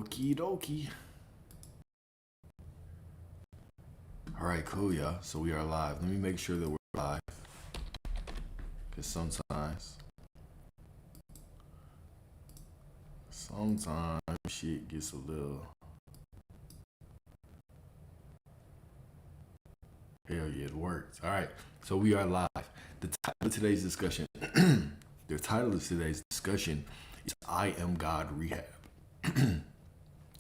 Okie dokie. All right, cool, y'all. So we are live. Let me make sure that we're live. Because sometimes shit gets a little... Hell yeah, it worked. All right, so we are live. The title of today's discussion, is I Am God Rehab.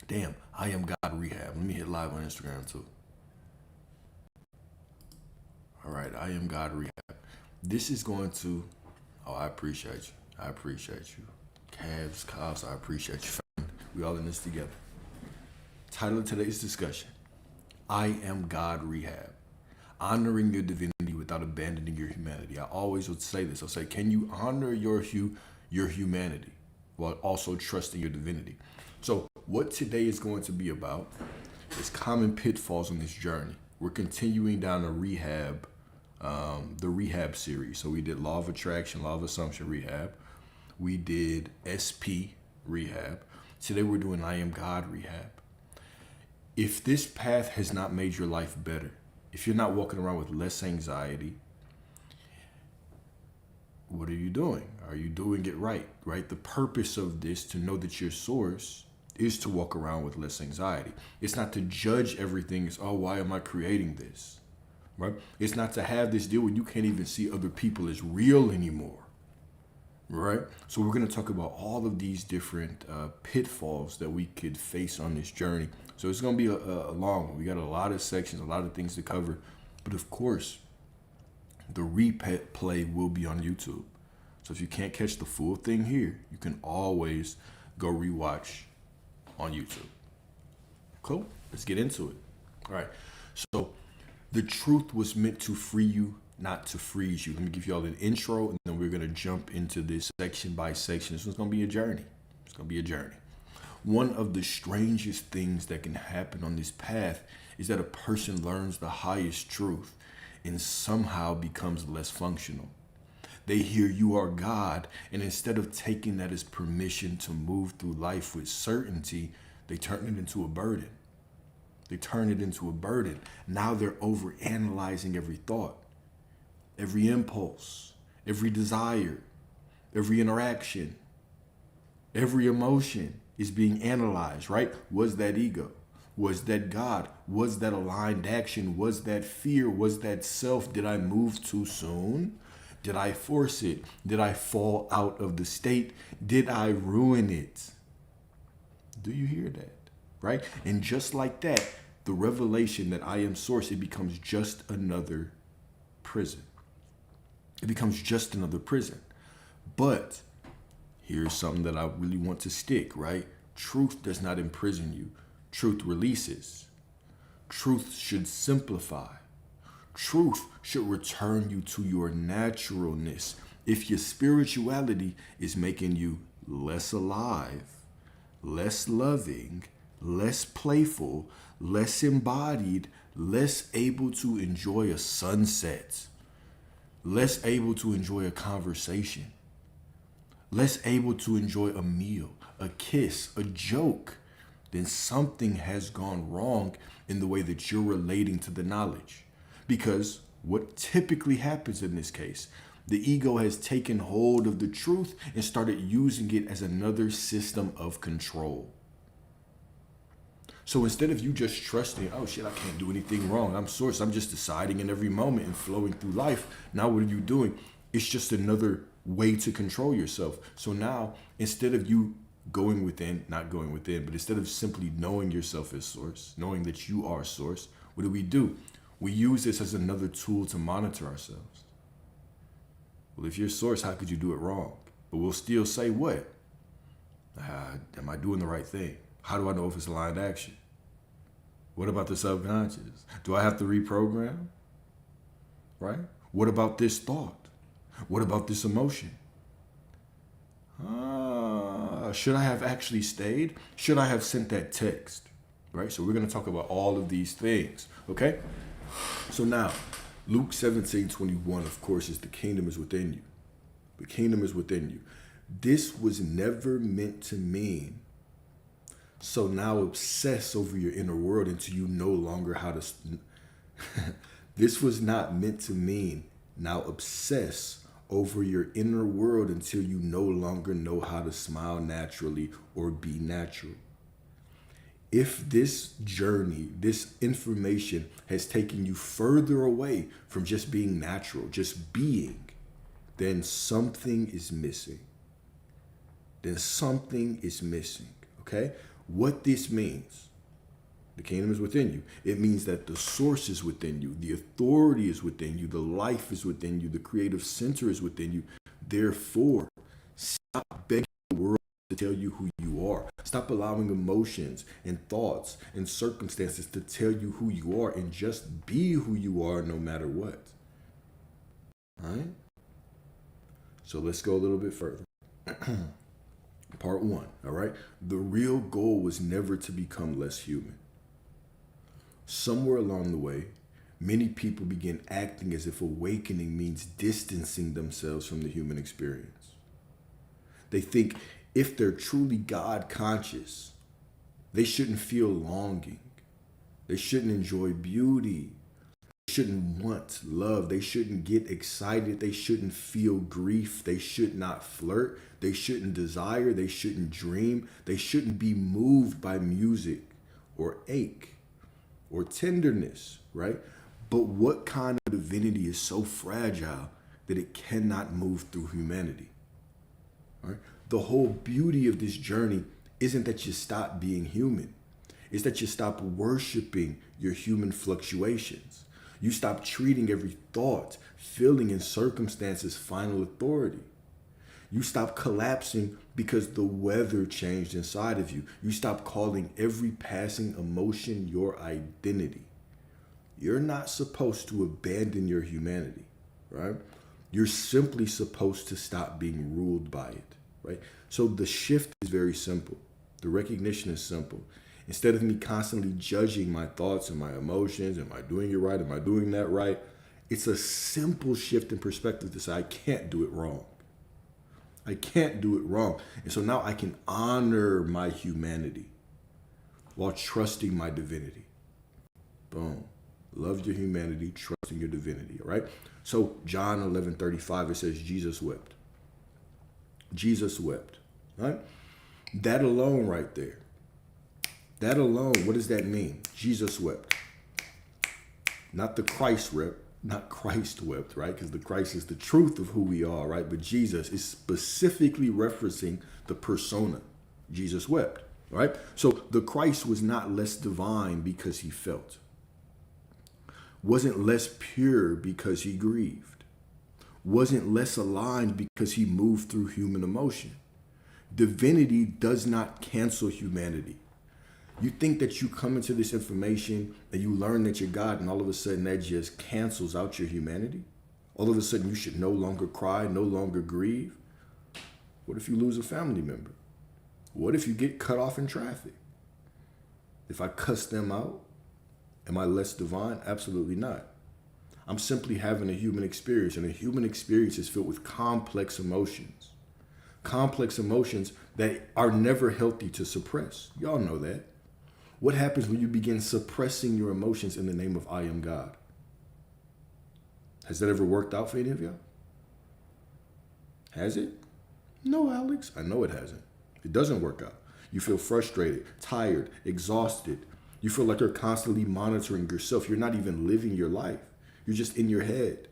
Damn, I Am God Rehab. Let me hit live on Instagram too. All right, I Am God Rehab. This is going to, I appreciate you. I appreciate you. Cavs, Cops, I appreciate you. We all in this together. Title of today's discussion, I Am God Rehab. Honoring your divinity without abandoning your humanity. I always would say this. I'll say, can you honor your humanity while also trusting your divinity? So what today is going to be about is common pitfalls on this journey. We're continuing down the rehab series. So we did law of attraction, law of assumption rehab. We did SP rehab. Today we're doing I Am God rehab. If this path has not made your life better, if you're not walking around with less anxiety, what are you doing? Are you doing it right? Right? The purpose of this, to know that your source, is to walk around with less anxiety. It's not to judge everything as, oh, why am I creating this? Right? It's not to have this deal where you can't even see other people as real anymore. Right? So we're going to talk about all of these different pitfalls that we could face on this journey. So it's going to be a long one. We got a lot of sections, a lot of things to cover. But of course, the replay will be on YouTube. So if you can't catch the full thing here, you can always go rewatch on YouTube. Cool? Let's get into it. All right. So the truth was meant to free you, not to freeze you. Let me give you all an intro, and then we're going to jump into this section by section. This one's going to be a journey. It's going to be a journey. One of the strangest things that can happen on this path is that a person learns the highest truth and somehow becomes less functional. They hear you are God, and instead of taking that as permission to move through life with certainty, they turn it into a burden. They turn it into a burden. Now they're overanalyzing every thought, every impulse, every desire, every interaction, every emotion is being analyzed, right? Was that ego? Was that God? Was that aligned action? Was that fear? Was that self? Did I move too soon? Did I force it? Did I fall out of the state? Did I ruin it? Do you hear that? Right? And just like that, the revelation that I am source, it becomes just another prison. It becomes just another prison. But here's something that I really want to stick, right? Truth does not imprison you. Truth releases. Truth should simplify. Truth should return you to your naturalness. If your spirituality is making you less alive, less loving, less playful, less embodied, less able to enjoy a sunset, less able to enjoy a conversation, less able to enjoy a meal, a kiss, a joke, then something has gone wrong in the way that you're relating to the knowledge. Because what typically happens in this case, the ego has taken hold of the truth and started using it as another system of control. So instead of you just trusting, oh shit, I can't do anything wrong, I'm source, I'm just deciding in every moment and flowing through life, now what are you doing? It's just another way to control yourself. So now, instead of you going within, not going within, but instead of simply knowing yourself as source, knowing that you are source, what do? We use this as another tool to monitor ourselves. Well, if you're source, how could you do it wrong? But we'll still say what? Am I doing the right thing? How do I know if it's aligned action? What about the subconscious? Do I have to reprogram? Right? What about this thought? What about this emotion? Should I have actually stayed? Should I have sent that text? Right? So we're going to talk about all of these things. Okay? So now, Luke 17:21, of course, is the kingdom is within you. The kingdom is within you. This was never meant to mean So now obsess over your inner world until you no longer how to. This was not meant to mean now obsess over your inner world until you no longer know how to smile naturally or be natural. If this journey, this information has taken you further away from just being natural, just being, then something is missing. Then something is missing, okay? What this means, the kingdom is within you. It means that the source is within you. The authority is within you. The life is within you. The creative center is within you. Therefore, stop begging the world to tell you who you are. Stop allowing emotions and thoughts and circumstances to tell you who you are, and just be who you are no matter what. All right? So let's go a little bit further. Part 1, all right? The real goal was never to become less human. Somewhere along the way, many people begin acting as if awakening means distancing themselves from the human experience. They think if they're truly God conscious, they shouldn't feel longing. They shouldn't enjoy beauty. They shouldn't want love. They shouldn't get excited. They shouldn't feel grief. They should not flirt. They shouldn't desire. They shouldn't dream. They shouldn't be moved by music or ache or tenderness, right? But what kind of divinity is so fragile that it cannot move through humanity? Right? The whole beauty of this journey isn't that you stop being human. It's that you stop worshiping your human fluctuations. You stop treating every thought, feeling, and circumstance as final authority. You stop collapsing because the weather changed inside of you. You stop calling every passing emotion your identity. You're not supposed to abandon your humanity, right? You're simply supposed to stop being ruled by it, right? So the shift is very simple. The recognition is simple. Instead of me constantly judging my thoughts and my emotions, am I doing it right? Am I doing that right? It's a simple shift in perspective to say, I can't do it wrong. I can't do it wrong. And so now I can honor my humanity while trusting my divinity. Boom. Love your humanity, trusting your divinity, all right? So John 11:35, it says Jesus wept. Jesus wept, right? That alone right there. That alone, what does that mean? Jesus wept. Not the Christ wept. Not Christ wept, right? Because the Christ is the truth of who we are, right? But Jesus is specifically referencing the persona. Jesus wept, right? So the Christ was not less divine because he felt. Wasn't less pure because he grieved. Wasn't less aligned because he moved through human emotion. Divinity does not cancel humanity. You think that you come into this information and you learn that you're God, and all of a sudden that just cancels out your humanity? All of a sudden you should no longer cry, no longer grieve? What if you lose a family member? What if you get cut off in traffic? If I cuss them out, am I less divine? Absolutely not. I'm simply having a human experience, and a human experience is filled with complex emotions. Complex emotions that are never healthy to suppress. Y'all know that. What happens when you begin suppressing your emotions in the name of I am God? Has that ever worked out for any of y'all? Has it? No, Alex. I know it hasn't. It doesn't work out. You feel frustrated, tired, exhausted. You feel like you're constantly monitoring yourself. You're not even living your life. You're just in your head.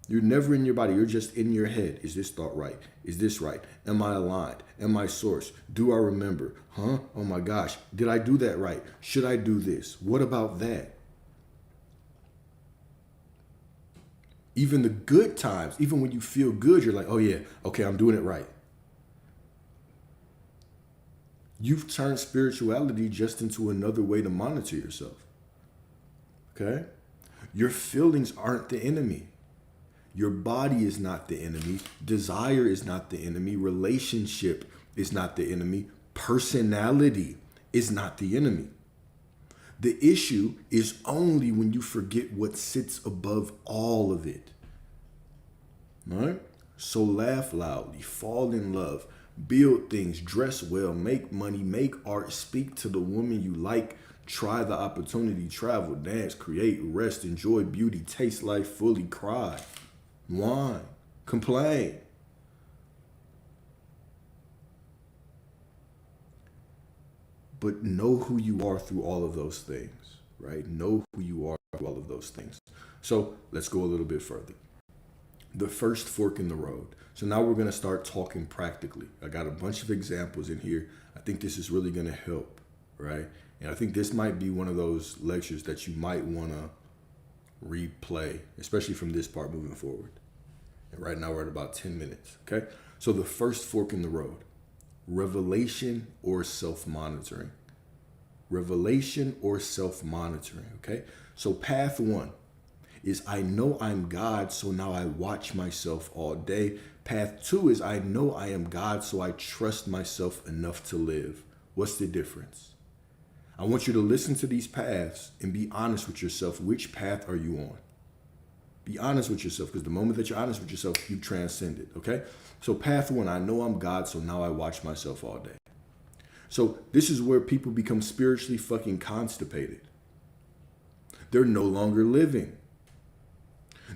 You're never in your body. You're just in your head. Is this thought right? Is this right? Am I aligned? Am I sourced? Do I remember? Huh? Oh my gosh. Did I do that right? Should I do this? What about that? Even the good times, even when you feel good, you're like, oh yeah, okay, I'm doing it right. You've turned spirituality just into another way to monitor yourself. Okay? Your feelings aren't the enemy. Your body is not the enemy. Desire is not the enemy. Relationship is not the enemy. Personality is not the enemy. The issue is only when you forget what sits above all of it. All right? So laugh loudly, fall in love, Build things, dress well, make money, make art, speak to the woman you like, try the opportunity, travel, dance, create, rest, enjoy beauty, taste life fully, cry, whine, complain. But know who you are through all of those things, right? Know who you are through all of those things. So let's go a little bit further. The first fork in the road. So now we're going to start talking practically. I got a bunch of examples in here. I think this is really going to help, right? And I think this might be one of those lectures that you might want to replay, especially from this part moving forward. And right now we're at about 10 minutes, okay? So the first fork in the road, revelation or self-monitoring. Revelation or self-monitoring, okay? So path one is I know I'm God, so now I watch myself all day. Path two is I know I am God, so I trust myself enough to live. What's the difference? I want you to listen to these paths and be honest with yourself. Which path are you on? Be honest with yourself, because the moment that you're honest with yourself, you transcend it, okay? So path one, I know I'm God, so now I watch myself all day. So this is where people become spiritually fucking constipated. They're no longer living.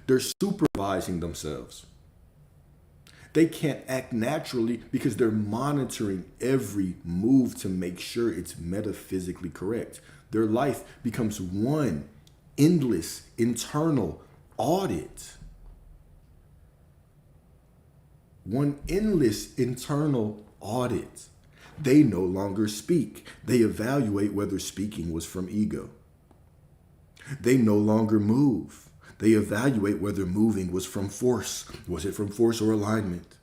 They're supervising themselves. They can't act naturally because they're monitoring every move to make sure it's metaphysically correct. Their life becomes one endless internal audit. One endless internal audit. They no longer speak. They evaluate whether speaking was from ego. They no longer move. They evaluate whether moving was from force. Was it from force or alignment?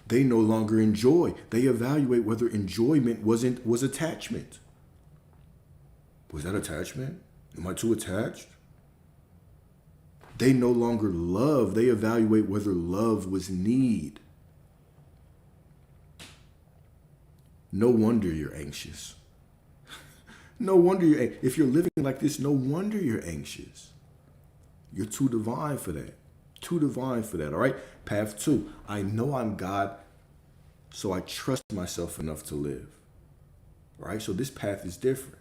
They no longer enjoy. They evaluate whether enjoyment was attachment. Was that attachment? Am I too attached? They no longer love. They evaluate whether love was need. No wonder you're anxious. No wonder if you're living like this, no wonder you're anxious. You're too divine for that. Too divine for that, all right? Path two, I know I'm God, so I trust myself enough to live. All right, so this path is different.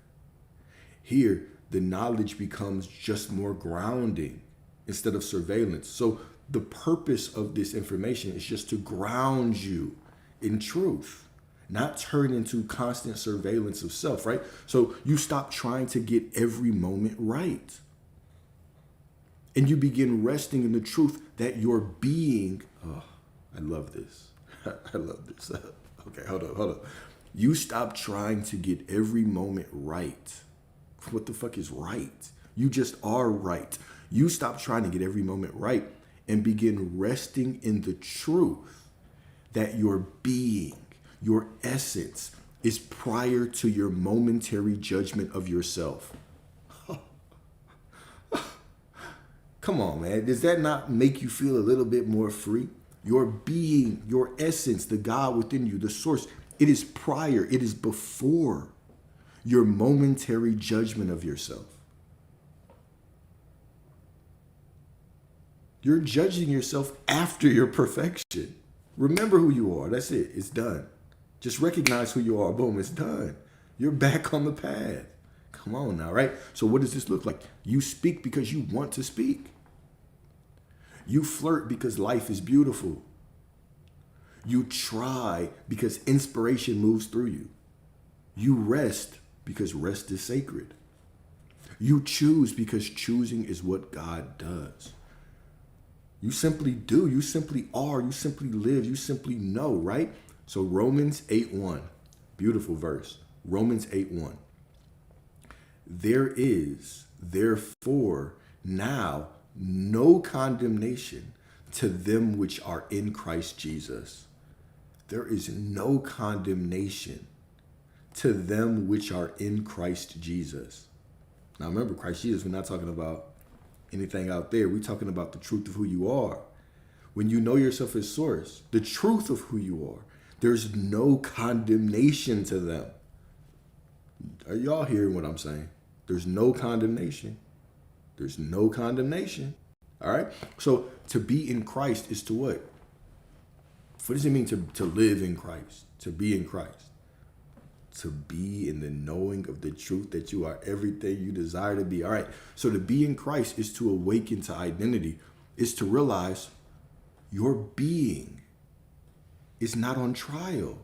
Here, the knowledge becomes just more grounding instead of surveillance. So the purpose of this information is just to ground you in truth. Not turn into constant surveillance of self, right? So you stop trying to get every moment right. And you begin resting in the truth that your being, oh, I love this. I love this. Okay, hold up. You stop trying to get every moment right. What the fuck is right? You just are right. You stop trying to get every moment right and begin resting in the truth that your being, your essence, is prior to your momentary judgment of yourself. Come on, man. Does that not make you feel a little bit more free? Your being, your essence, the God within you, the source, it is prior, it is before your momentary judgment of yourself. You're judging yourself after your perfection. Remember who you are. That's it. It's done. Just recognize who you are. Boom, it's done. You're back on the path. Come on now, right? So what does this look like? You speak because you want to speak. You flirt because life is beautiful. You try because inspiration moves through you. You rest because rest is sacred. You choose because choosing is what God does. You simply do. You simply are. You simply live. You simply know, right? So Romans 8:1, beautiful verse. Romans 8:1. There is, therefore, now no condemnation to them which are in Christ Jesus. There is no condemnation to them which are in Christ Jesus. Now remember, Christ Jesus, we're not talking about anything out there. We're talking about the truth of who you are. When you know yourself as source, the truth of who you are, there's no condemnation to them. Are y'all hearing what I'm saying? There's no condemnation. There's no condemnation. All right? So to be in Christ is to what? What does it mean to live in Christ, to be in Christ? To be in the knowing of the truth that you are everything you desire to be. All right, so to be in Christ is to awaken to identity, is to realize your being is not on trial.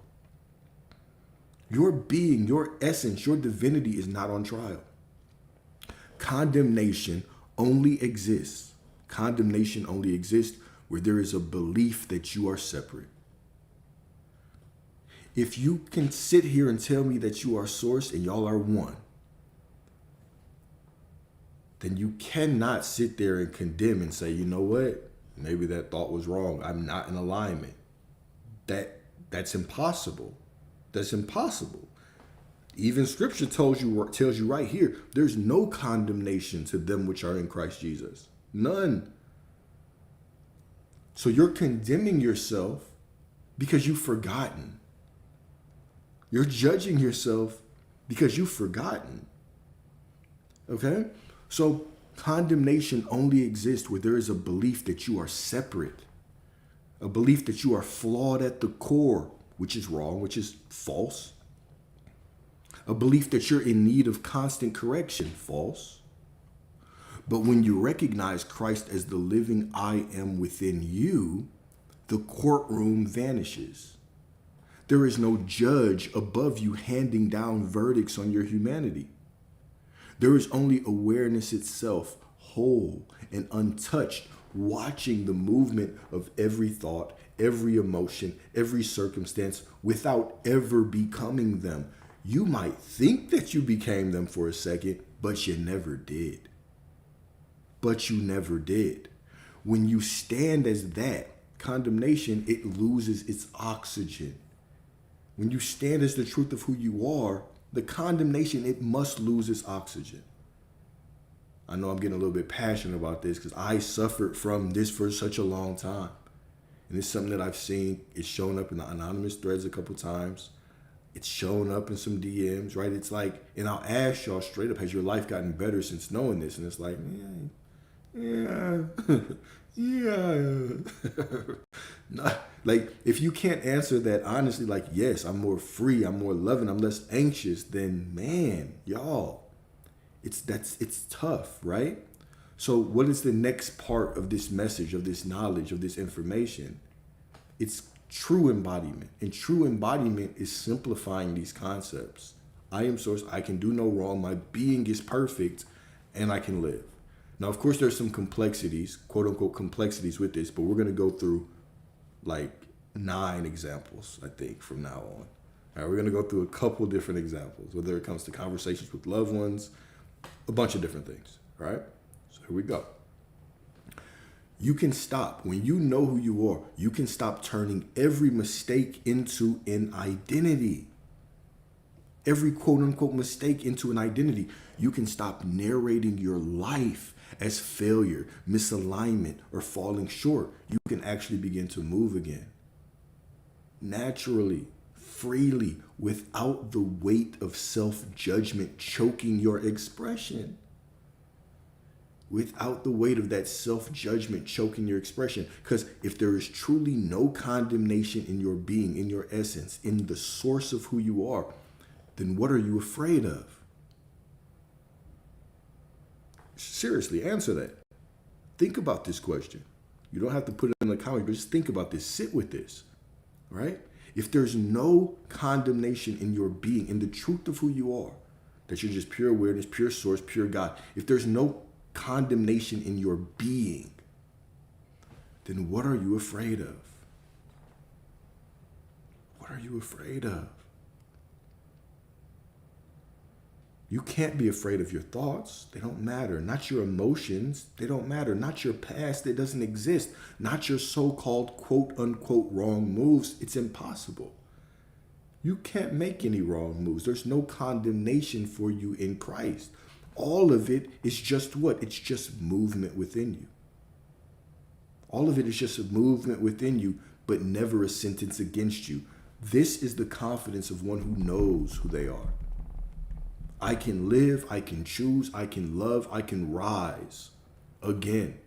Your being, your essence, your divinity is not on trial. Condemnation only exists. Condemnation only exists where there is a belief that you are separate. If you can sit here and tell me that you are source and y'all are one, then you cannot sit there and condemn and say, you know what? Maybe that thought was wrong. I'm not in alignment. That's impossible. That's impossible. Even scripture tells you right here, there's no condemnation to them which are in Christ Jesus. None. So you're condemning yourself because you've forgotten. You're judging yourself because you've forgotten. Okay? So condemnation only exists where there is a belief that you are separate, a belief that you are flawed at the core, which is wrong, which is false, a belief that you're in need of constant correction, false. But when you recognize Christ as the living I am within you, the courtroom vanishes. There is no judge above you handing down verdicts on your humanity. There is only awareness itself, whole and untouched, watching the movement of every thought, every emotion, every circumstance without ever becoming them. You might think that you became them for a second, but you never did. But you never did. When you stand as that, condemnation, it loses its oxygen. When you stand as the truth of who you are, the condemnation, it must lose its oxygen. I know I'm getting a little bit passionate about this because I suffered from this for such a long time. And it's something that I've seen. It's shown up in the anonymous threads a couple times. It's shown up in some DMs, right? It's like, and I'll ask y'all straight up, has your life gotten better since knowing this? And it's like, yeah. Not, like, if you can't answer that honestly, like, yes, I'm more free, I'm more loving, I'm less anxious, then man, y'all, it's tough, right? So what is the next part of this message, of this knowledge, of this information? It's true embodiment. And true embodiment is simplifying these concepts. I am source, I can do no wrong, my being is perfect, and I can live. Now, of course, there's some complexities, quote unquote complexities with this, but we're going to go through like 9 examples, I think, from now on. All right, we're going to go through a couple different examples, whether it comes to conversations with loved ones, a bunch of different things, all right? So here we go. You can stop. When you know who you are, you can stop turning every mistake into an identity. Every quote unquote mistake into an identity. You can stop narrating your life as failure, misalignment, or falling short. You can actually begin to move again. Naturally, freely, without the weight of self-judgment choking your expression. Without the weight of that self-judgment choking your expression. Because if there is truly no condemnation in your being, in your essence, in the source of who you are, then what are you afraid of? Seriously, answer that. Think about this question. You don't have to put it in the comments, but just think about this. Sit with this, right? If there's no condemnation in your being, in the truth of who you are, that you're just pure awareness, pure source, pure God, if there's no condemnation in your being, then what are you afraid of? What are you afraid of? You can't be afraid of your thoughts. They don't matter. Not your emotions. They don't matter. Not your past. It doesn't exist. Not your so-called quote unquote wrong moves. It's impossible. You can't make any wrong moves. There's no condemnation for you in Christ. All of it is just what? It's just movement within you. All of it is just a movement within you, but never a sentence against you. This is the confidence of one who knows who they are. I can live, I can choose, I can love, I can rise again.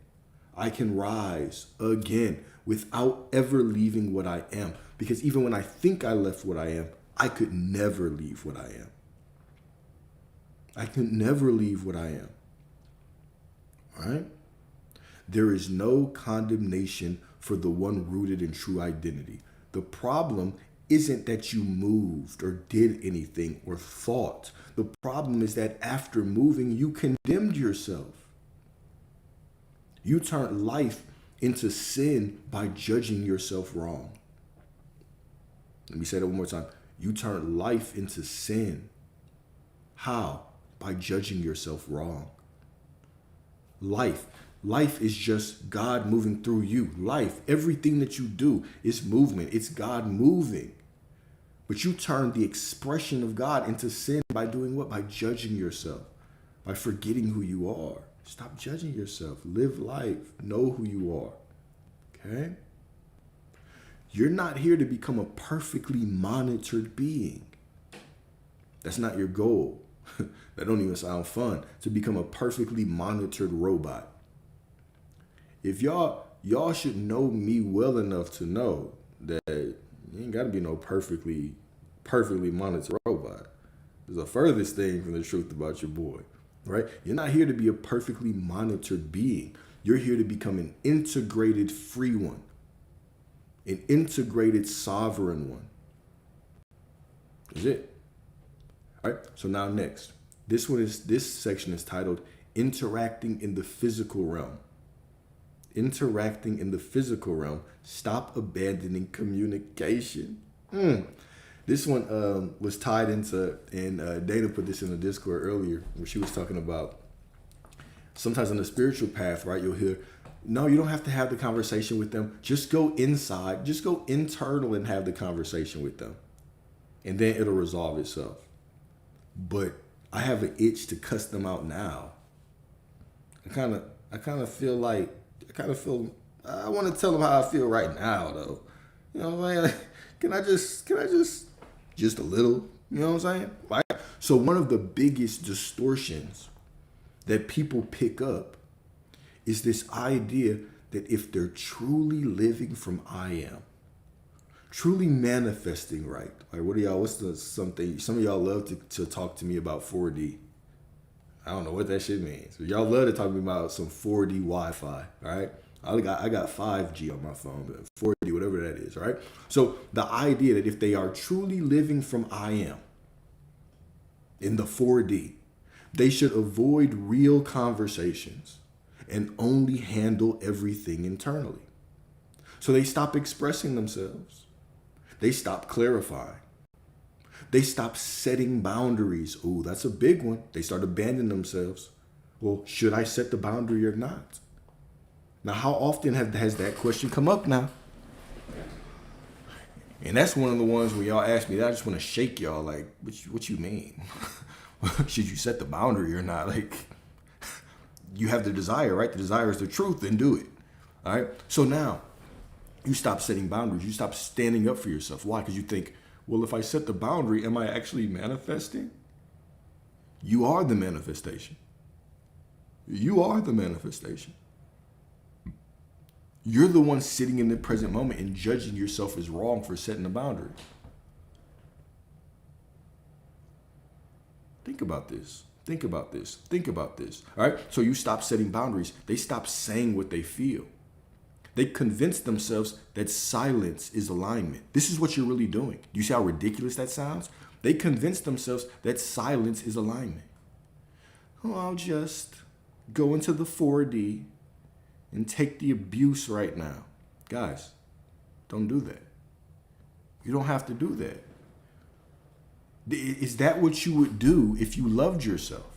I can rise again without ever leaving what I am. Because even when I think I left what I am, I could never leave what I am. I could never leave what I am. All right? There is no condemnation for the one rooted in true identity. The problem isn't that you moved or did anything or thought. The problem is that after moving, you condemned yourself. You turned life into sin by judging yourself wrong. Let me say that one more time. You turned life into sin. How? By judging yourself wrong. Life is just God moving through you. Life, everything that you do is movement. It's God moving. But you turn the expression of God into sin by doing what? By judging yourself, by forgetting who you are. Stop judging yourself. Live life. Know who you are. Okay? You're not here to become a perfectly monitored being. That's not your goal. That don't even sound fun. To become a perfectly monitored robot. If y'all should know me well enough to know that you ain't got to be no perfectly monitored robot. It's the furthest thing from the truth about your boy, right? You're not here to be a perfectly monitored being. You're here to become an integrated free one, an integrated sovereign one. That's it. All right. So now next, this section is titled "Interacting in the Physical Realm." Interacting in the physical realm. Stop abandoning communication. This one was tied into, and Dana put this in the Discord earlier, where she was talking about sometimes on the spiritual path, right? You'll hear, no, you don't have to have the conversation with them. Just go inside. Just go internal and have the conversation with them. And then it'll resolve itself. But I have an itch to cuss them out now. I kind of feel I want to tell them how I feel right now, though. You know what I'm saying? Can I just a little, you know what I'm saying? Right? So one of the biggest distortions that people pick up is this idea that if they're truly living from I am, truly manifesting right. Like, what are y'all, some of y'all love to talk to me about 4D. I don't know what that shit means. But y'all love to talk to me about some 4D Wi-Fi, all right? I got 5G on my phone, but 4D, whatever that is, all right? So the idea that if they are truly living from I am in the 4D, they should avoid real conversations and only handle everything internally. So they stop expressing themselves. They stop clarifying. They stop setting boundaries. Ooh, that's a big one. They start abandoning themselves. Well, should I set the boundary or not? Now, how often has that question come up now? And that's one of the ones when y'all ask me that, I just want to shake y'all like, what you mean? Should you set the boundary or not? Like, you have the desire, right? The desire is the truth, then do it. All right? So now, you stop setting boundaries. You stop standing up for yourself. Why? Because you think, well, if I set the boundary, am I actually manifesting? You are the manifestation. You are the manifestation. You're the one sitting in the present moment and judging yourself as wrong for setting a boundary. Think about this. Think about this. Think about this. All right? So you stop setting boundaries. They stop saying what they feel. They convince themselves that silence is alignment. This is what you're really doing. Do you see how ridiculous that sounds? They convince themselves that silence is alignment. Oh, I'll just go into the 4D and take the abuse right now. Guys, don't do that. You don't have to do that. Is that what you would do if you loved yourself?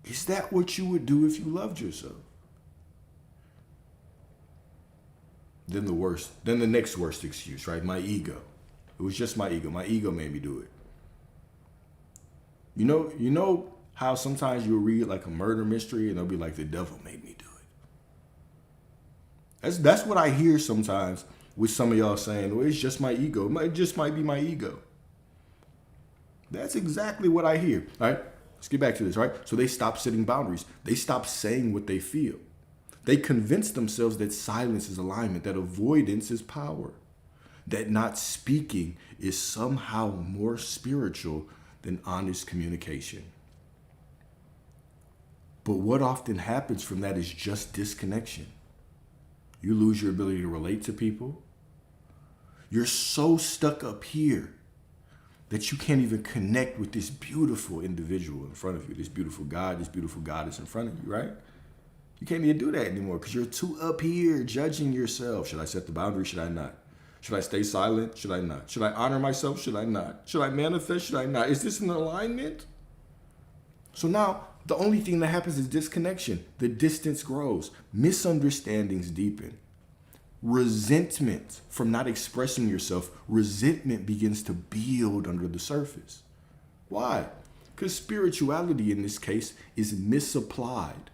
Is that what you would do if you loved yourself? Then the next worst excuse, right? My ego. It was just my ego. My ego made me do it. You know how sometimes you'll read like a murder mystery and they'll be like, the devil made me do it. That's what I hear sometimes with some of y'all saying, well, it's just my ego. It just might be my ego. That's exactly what I hear. All right, let's get back to this, right? So they stop setting boundaries. They stop saying what they feel. They convince themselves that silence is alignment, that avoidance is power, that not speaking is somehow more spiritual than honest communication. But what often happens from that is just disconnection. You lose your ability to relate to people. You're so stuck up here that you can't even connect with this beautiful individual in front of you, this beautiful God, this beautiful goddess in front of you, right? You can't even do that anymore because you're too up here judging yourself. Should I set the boundary? Should I not? Should I stay silent? Should I not? Should I honor myself? Should I not? Should I manifest? Should I not? Is this an alignment? So now the only thing that happens is disconnection. The distance grows. Misunderstandings deepen. Resentment from not expressing yourself, resentment begins to build under the surface. Why? Because spirituality in this case is misapplied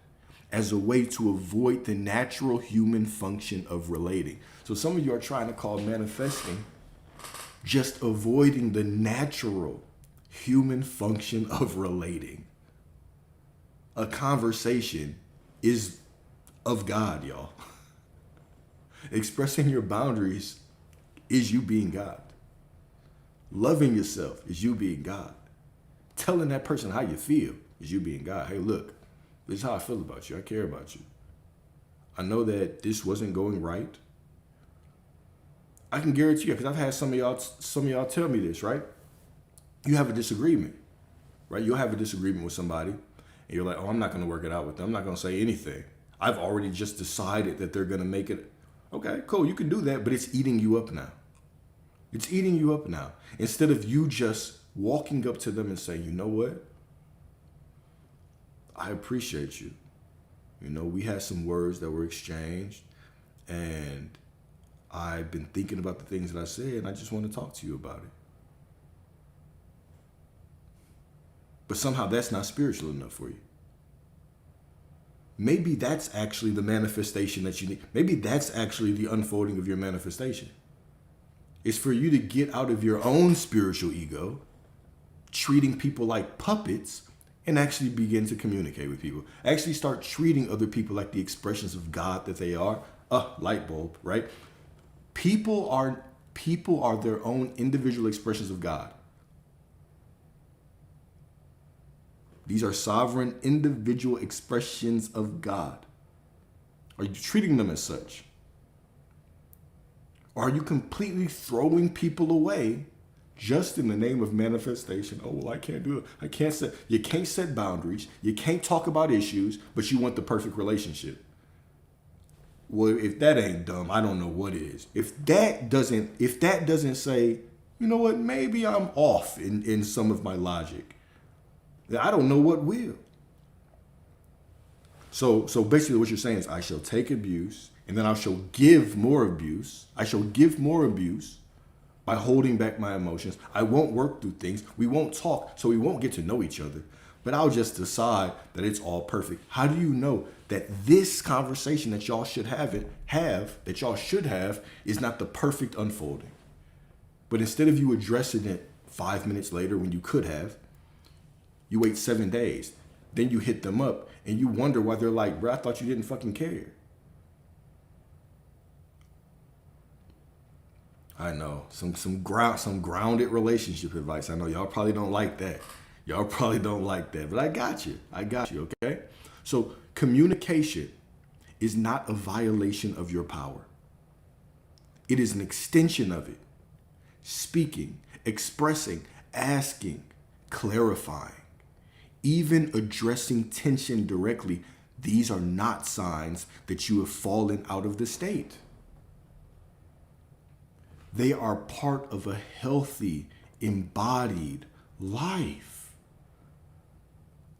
as a way to avoid the natural human function of relating. So some of you are trying to call manifesting just avoiding the natural human function of relating. A conversation is of God, y'all. Expressing your boundaries is you being God. Loving yourself is you being God. Telling that person how you feel is you being God. Hey, look, this is how I feel about you. I care about you. I know that this wasn't going right. I can guarantee you, because I've had some of y'all tell me this, right? You have a disagreement, right? You'll have a disagreement with somebody, and you're like, oh, I'm not going to work it out with them. I'm not going to say anything. I've already just decided that they're going to make it. Okay, cool. You can do that, but it's eating you up now. It's eating you up now. Instead of you just walking up to them and saying, you know what? I appreciate you. You know, we had some words that were exchanged, and I've been thinking about the things that I said, and I just want to talk to you about it. But somehow that's not spiritual enough for you. Maybe that's actually the manifestation that you need. Maybe that's actually the unfolding of your manifestation. It's for you to get out of your own spiritual ego, treating people like puppets, and actually begin to communicate with people. Actually start treating other people like the expressions of God that they are. Light bulb, right? People are their own individual expressions of God. These are sovereign individual expressions of God. Are you treating them as such? Or are you completely throwing people away just in the name of manifestation? Oh, well, I can't do it. You can't set boundaries. You can't talk about issues, but you want the perfect relationship. Well, if that ain't dumb, I don't know what is. If that doesn't say, you know what, maybe I'm off in some of my logic, I don't know what will. So basically what you're saying is I shall take abuse and then I shall give more abuse. I shall give more abuse by holding back my emotions. I won't work through things. We won't talk, so we won't get to know each other. But I'll just decide that it's all perfect. How do you know that this conversation that y'all should have is not the perfect unfolding? But instead of you addressing it 5 minutes later when you could have, you wait 7 days. Then you hit them up and you wonder why they're like, bro, I thought you didn't fucking care. I know, some grounded relationship advice. I know y'all probably don't like that. But I got you, okay? So communication is not a violation of your power. It is an extension of it. Speaking, expressing, asking, clarifying, even addressing tension directly, these are not signs that you have fallen out of the state. They are part of a healthy, embodied life.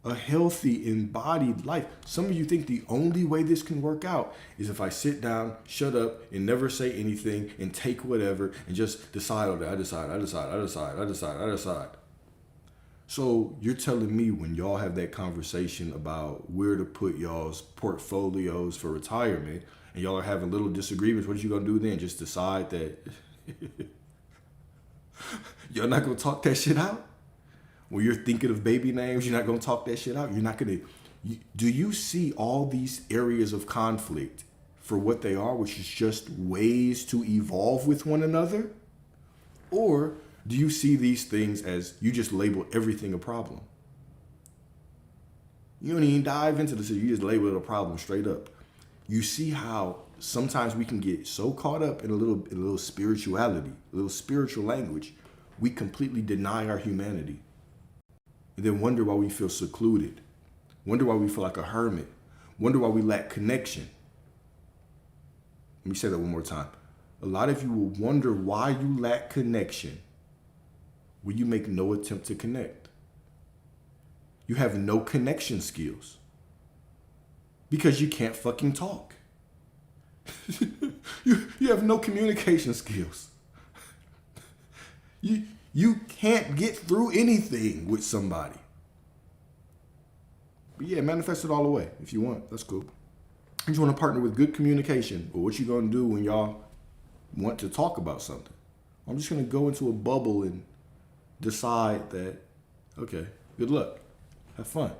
A healthy, embodied life. Some of you think the only way this can work out is if I sit down, shut up, and never say anything, and take whatever, and just decide, I decide. So you're telling me when y'all have that conversation about where to put y'all's portfolios for retirement, and y'all are having little disagreements, what are you going to do then? Just decide that you're not going to talk that shit out? When you're thinking of baby names, you're not going to talk that shit out? You're not going Do you see all these areas of conflict for what they are, which is just ways to evolve with one another? Or do you see these things as you just label everything a problem? You don't even dive into this. You just label it a problem straight up. You see how sometimes we can get so caught up in a little spirituality, a little spiritual language, we completely deny our humanity. And then wonder why we feel secluded. Wonder why we feel like a hermit. Wonder why we lack connection. Let me say that one more time. A lot of you will wonder why you lack connection when you make no attempt to connect. You have no connection skills because you can't fucking talk. you have no communication skills. You can't get through anything with somebody. But yeah, manifest it all the way if you want. That's cool. You just want to partner with good communication. But what you gonna do when y'all want to talk about something? I'm just gonna go into a bubble and decide that, okay, good luck. Have fun.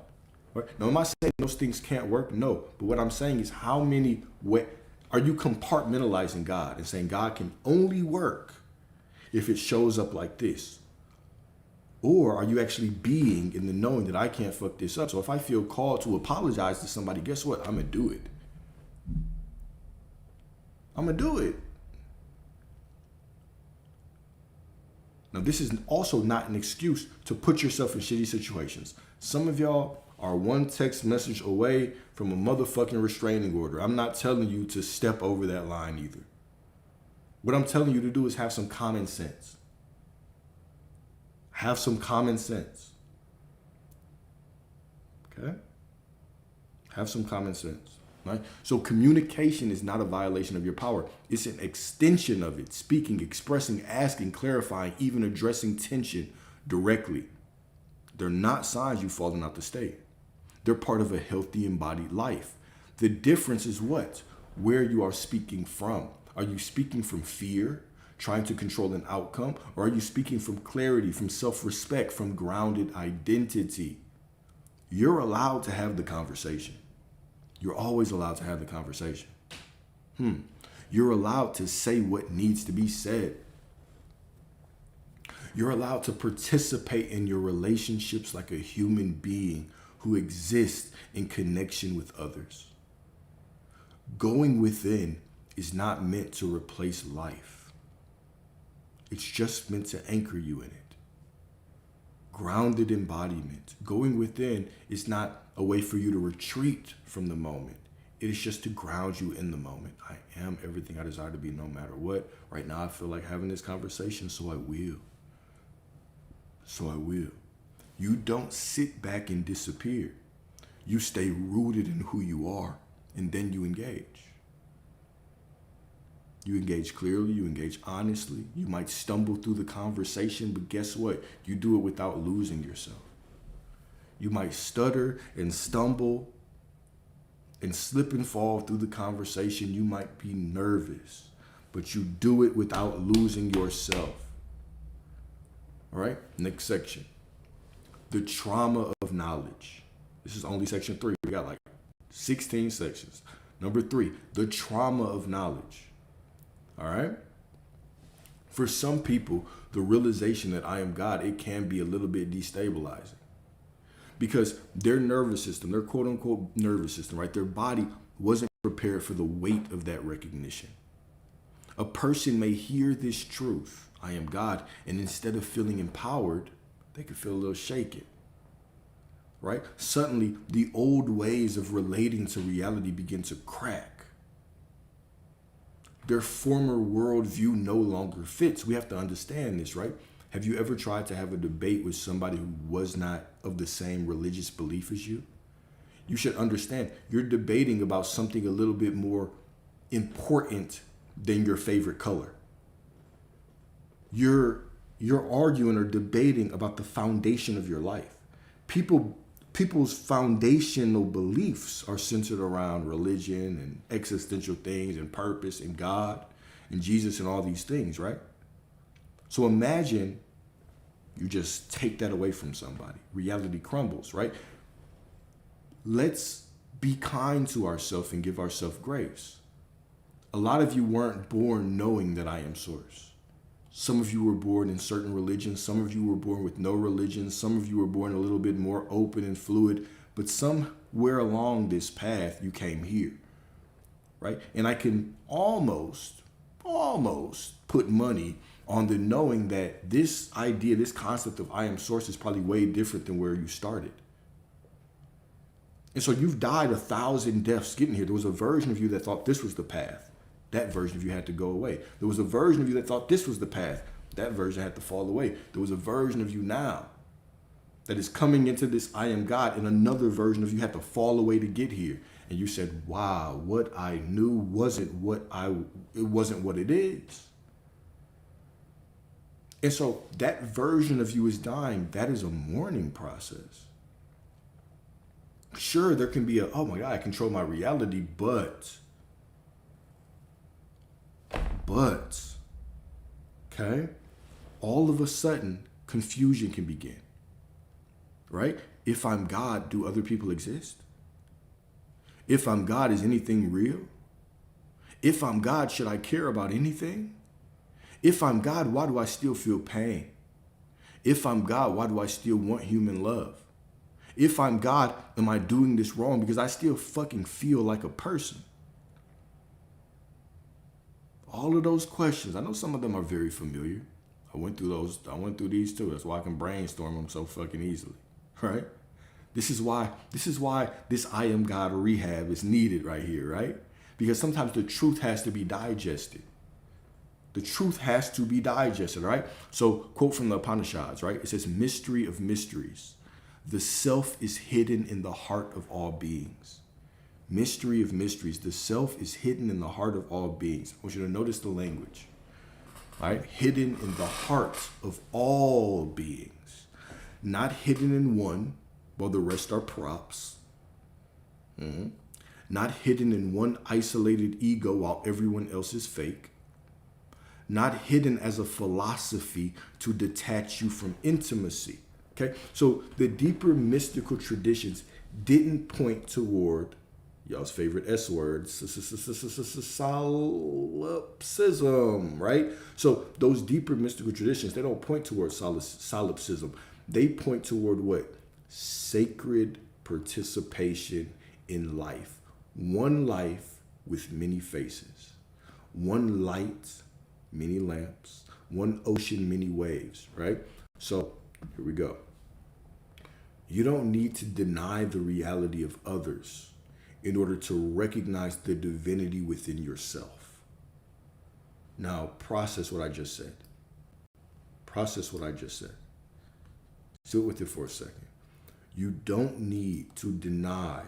Right? Now, am I saying those things can't work? No. But what I'm saying is are you compartmentalizing God and saying God can only work if it shows up like this? Or are you actually being in the knowing that I can't fuck this up? So if I feel called to apologize to somebody, guess what? I'm going to do it. I'm going to do it. Now, this is also not an excuse to put yourself in shitty situations. Some of y'all are one text message away from a motherfucking restraining order. I'm not telling you to step over that line either. What I'm telling you to do is have some common sense. Have some common sense. Okay? Have some common sense. Right? So communication is not a violation of your power. It's an extension of it. Speaking, expressing, asking, clarifying, even addressing tension directly. They're not signs you've fallen out the state. They're part of a healthy embodied life. The difference is what? Where you are speaking from. Are you speaking from fear, trying to control an outcome? Or are you speaking from clarity, from self-respect, from grounded identity? You're allowed to have the conversation. You're always allowed to have the conversation. You're allowed to say what needs to be said. You're allowed to participate in your relationships like a human being who exists in connection with others. Going within is not meant to replace life. It's just meant to anchor you in it. Grounded embodiment. Going within is not a way for you to retreat from the moment. It is just to ground you in the moment. I am everything I desire to be no matter what. Right now I feel like having this conversation, so I will. So I will. You don't sit back and disappear. You stay rooted in who you are, and then you engage. You engage clearly, you engage honestly. You might stumble through the conversation, but guess what? You do it without losing yourself. You might stutter and stumble and slip and fall through the conversation. You might be nervous, but you do it without losing yourself. All right, next section. The trauma of knowledge. This is only section 3. We got like 16 sections. Number 3, the trauma of knowledge. All right. For some people, the realization that I am God, it can be a little bit destabilizing because their nervous system, their quote unquote nervous system, right? Their body wasn't prepared for the weight of that recognition. A person may hear this truth, I am God, and instead of feeling empowered, they could feel a little shaken, right? Suddenly, the old ways of relating to reality begin to crack. Their former worldview no longer fits. We have to understand this, right? Have you ever tried to have a debate with somebody who was not of the same religious belief as you? You should understand you're debating about something a little bit more important than your favorite color. You're arguing or debating about the foundation of your life. People's foundational beliefs are centered around religion and existential things and purpose and God and Jesus and all these things, right? So imagine you just take that away from somebody. Reality crumbles, right? let's be kind to ourselves and give ourselves grace. A lot of you weren't born knowing that I am source. Some of you were born in certain religions. Some of you were born with no religion. Some of you were born a little bit more open and fluid. But somewhere along this path, you came here, right? And I can almost put money on the knowing that this idea, this concept of I am source is probably way different than where you started. And so you've died 1,000 deaths getting here. There was a version of you that thought this was the path. That version of you had to go away. There was a version of you that thought this was the path. That version had to fall away. There was a version of you now that is coming into this I am God, and another version of you had to fall away to get here. And you said, wow, what I knew wasn't what it is. And so that version of you is dying. That is a mourning process. Sure, there can be oh my God, I control my reality, but, okay, all of a sudden, confusion can begin, right? If I'm God, do other people exist? If I'm God, is anything real? If I'm God, should I care about anything? If I'm God, why do I still feel pain? If I'm God, why do I still want human love? If I'm God, am I doing this wrong because I still fucking feel like a person? All of those questions, I know some of them are very familiar. I went through these too. That's why I can brainstorm them so fucking easily, right? This is why this I am God rehab is needed right here, right? Because sometimes the truth has to be digested. The truth has to be digested, right? So, quote from the Upanishads, right? It says, mystery of mysteries. The self is hidden in the heart of all beings. Mystery of mysteries. The self is hidden in the heart of all beings. I want you to notice the language, right? Hidden in the heart of all beings. Not hidden in one, while the rest are props. Not hidden in one isolated ego while everyone else is fake. Not hidden as a philosophy to detach you from intimacy. Okay, so the deeper mystical traditions didn't point toward y'all's favorite S word, solipsism, right? So those deeper mystical traditions, they don't point toward solipsism. They point toward what? Sacred participation in life. One life with many faces. One light, many lamps. One ocean, many waves, right? So here we go. You don't need to deny the reality of others in order to recognize the divinity within yourself. Now, process what I just said. Process what I just said. Sit with it for a second. You don't need to deny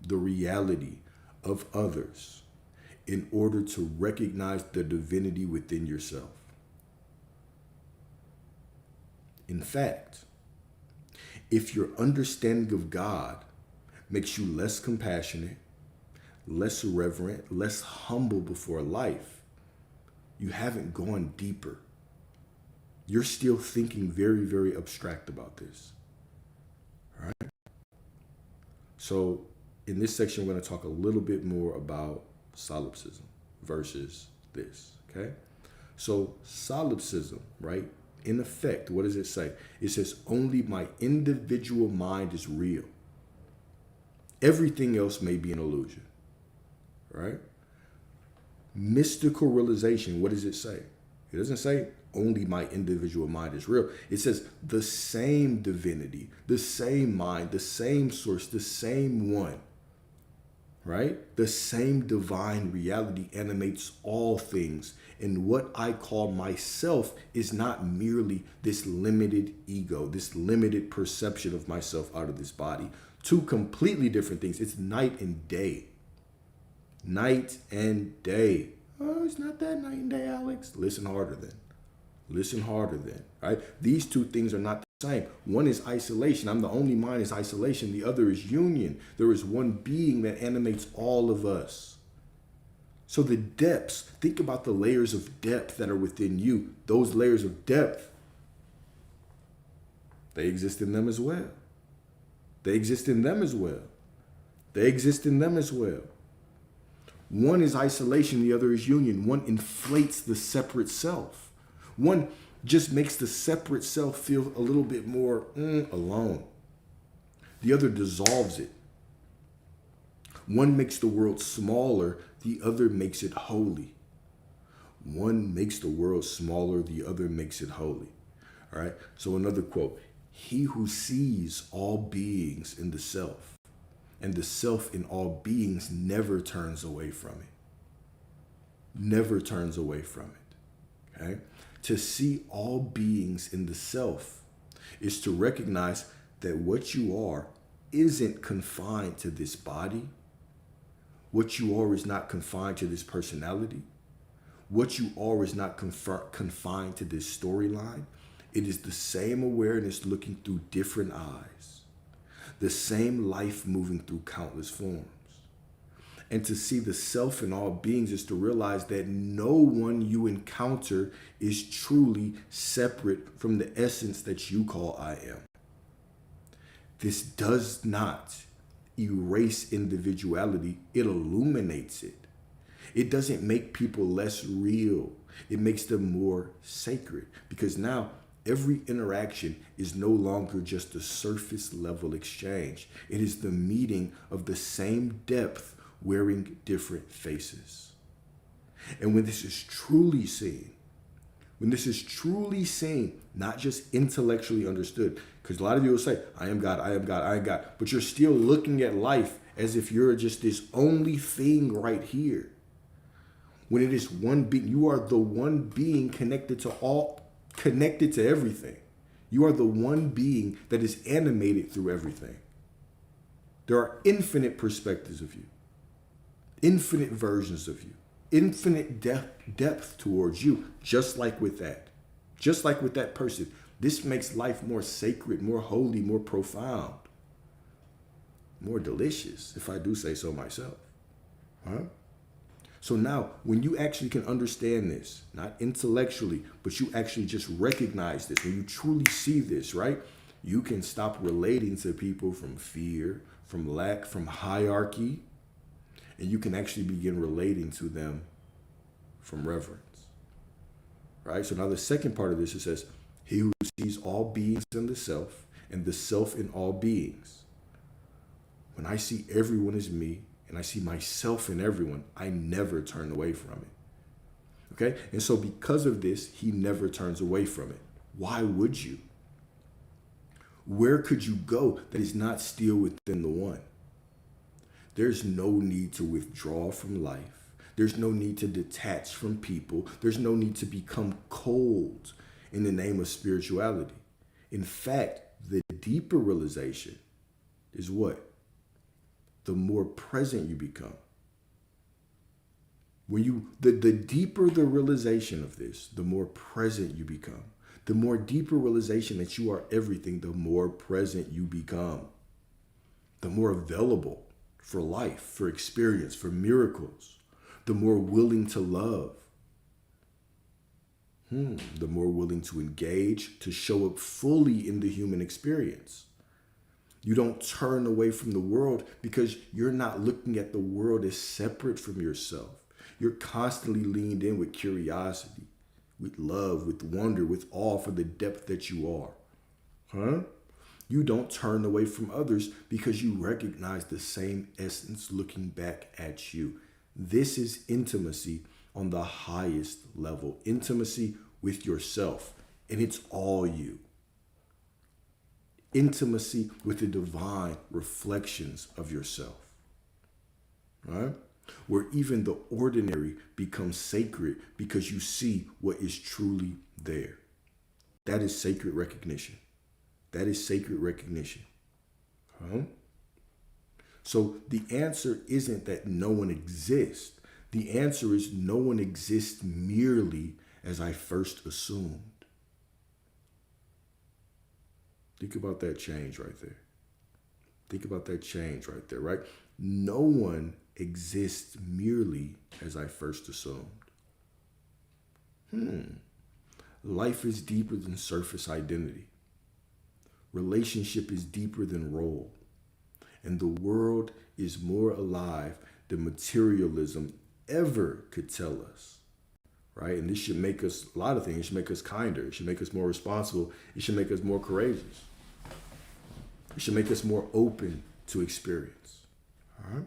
the reality of others in order to recognize the divinity within yourself. In fact, if your understanding of God makes you less compassionate, less reverent, less humble before life, you haven't gone deeper. You're still thinking very, very abstract about this. All right? So in this section, we're going to talk a little bit more about solipsism versus this, okay? So solipsism, right? In effect, what does it say? It says, only my individual mind is real. Everything else may be an illusion, right? Mystical realization, what does it say? It doesn't say only my individual mind is real. It says the same divinity, the same mind, the same source, the same one, right? The same divine reality animates all things. And what I call myself is not merely this limited ego, this limited perception of myself out of this body. Two completely different things. It's night and day. Night and day. Oh, it's not that night and day, Alex. Listen harder then. Listen harder then, right? These two things are not the same. One is isolation. I'm the only mind is isolation. The other is union. There is one being that animates all of us. So the depths, think about the layers of depth that are within you. Those layers of depth, they exist in them as well. They exist in them as well. They exist in them as well. One is isolation, the other is union. One inflates the separate self. One just makes the separate self feel a little bit more alone. The other dissolves it. One makes the world smaller, the other makes it holy. One makes the world smaller, the other makes it holy. All right. So another quote, he who sees all beings in the self and the self in all beings never turns away from it. Never turns away from it. Okay. To see all beings in the self is to recognize that what you are isn't confined to this body. What you are is not confined to this personality. What you are is not confined to this storyline. It is the same awareness looking through different eyes. The same life moving through countless forms. And to see the self in all beings is to realize that no one you encounter is truly separate from the essence that you call I am. This does not erase individuality, it illuminates it. It doesn't make people less real. It makes them more sacred, because now every interaction is no longer just a surface level exchange. It is the meeting of the same depth wearing different faces. And when this is truly seen, not just intellectually understood, because a lot of you will say, I am God, I am God, I am God, but you're still looking at life as if you're just this only thing right here. When it is one being, you are the one being connected to everything. You are the one being that is animated through everything. There are infinite perspectives of you, infinite versions of you, infinite depth towards you, just like with that person. This makes life more sacred, more holy, more profound, more delicious, if I do say so myself. Huh? So now, when you actually can understand this, not intellectually, but you actually just recognize this, when you truly see this, right? You can stop relating to people from fear, from lack, from hierarchy, and you can actually begin relating to them from reverence, right? So now the second part of this, it says, he who sees all beings in the self and the self in all beings. When I see everyone as me and I see myself in everyone, I never turn away from it. Okay? And so because of this, he never turns away from it. Why would you? Where could you go that is not still within the one? There's no need to withdraw from life. There's no need to detach from people. There's no need to become cold in the name of spirituality. In fact, the deeper realization is what? The more present you become. The deeper the realization of this, the more present you become. The more deeper realization that you are everything, the more present you become. The more available for life, for experience, for miracles. The more willing to love. The more willing to engage, to show up fully in the human experience. You don't turn away from the world because you're not looking at the world as separate from yourself. You're constantly leaned in with curiosity, with love, with wonder, with awe for the depth that you are. You don't turn away from others because you recognize the same essence looking back at you. This is intimacy on the highest level, intimacy with yourself, and it's all you. Intimacy with the divine reflections of yourself, right? Where even the ordinary becomes sacred because you see what is truly there. That is sacred recognition. That is sacred recognition. So the answer isn't that no one exists. The answer is no one exists merely as I first assumed. Think about that change right there. Think about that change right there, right? No one exists merely as I first assumed. Life is deeper than surface identity. Relationship is deeper than role. And the world is more alive than materialism ever could tell us, right? And this should make us, a lot of things, it should make us kinder. It should make us more responsible. It should make us more courageous. It should make us more open to experience, all right?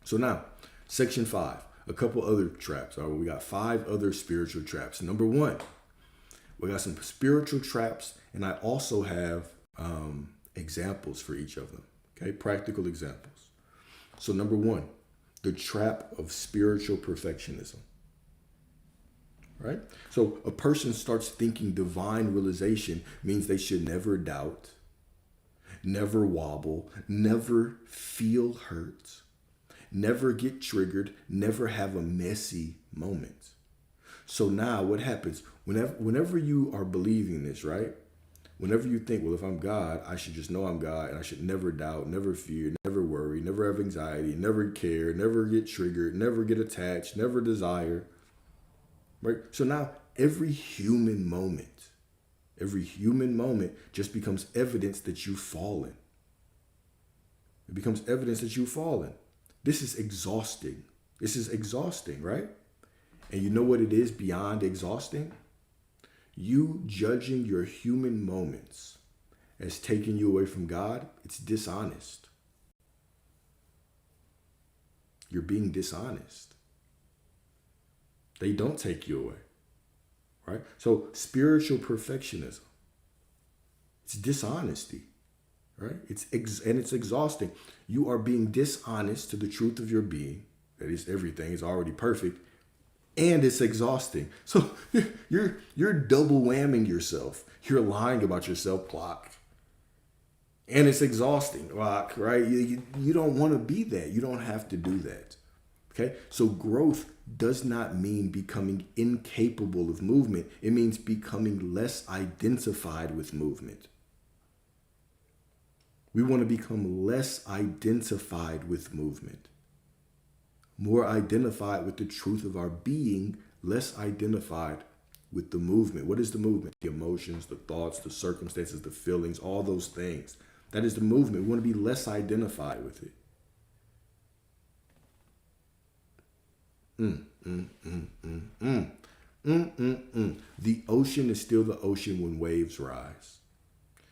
So now, section 5, a couple other traps. All right, we got 5 other spiritual traps. Number 1, we got some spiritual traps, and I also have examples for each of them, okay? Practical examples. So number 1, the trap of spiritual perfectionism, right? So a person starts thinking divine realization means they should never doubt, never wobble, never feel hurt, never get triggered, never have a messy moment. So now what happens? Whenever you are believing this, right? Whenever you think, well, if I'm God, I should just know I'm God and I should never doubt, never fear, never worry, never have anxiety, never care, never get triggered, never get attached, never desire, right? So now every human moment just becomes evidence that you've fallen. It becomes evidence that you've fallen. This is exhausting. This is exhausting, right? And you know what it is beyond exhausting? You judging your human moments as taking you away from God, it's dishonest. You're being dishonest. They don't take you away, right? So spiritual perfectionism, it's dishonesty, right? It's exhausting. You are being dishonest to the truth of your being. That is, everything is already perfect. And it's exhausting. So you're double whamming yourself. You're lying about yourself, clock. And it's exhausting, clock, right? You don't want to be that. You don't have to do that. Okay? So growth does not mean becoming incapable of movement. It means becoming less identified with movement. We want to become less identified with movement. More identified with the truth of our being, less identified with the movement. What is the movement? The emotions, the thoughts, the circumstances, the feelings, all those things. That is the movement. We want to be less identified with it. The ocean is still the ocean when waves rise.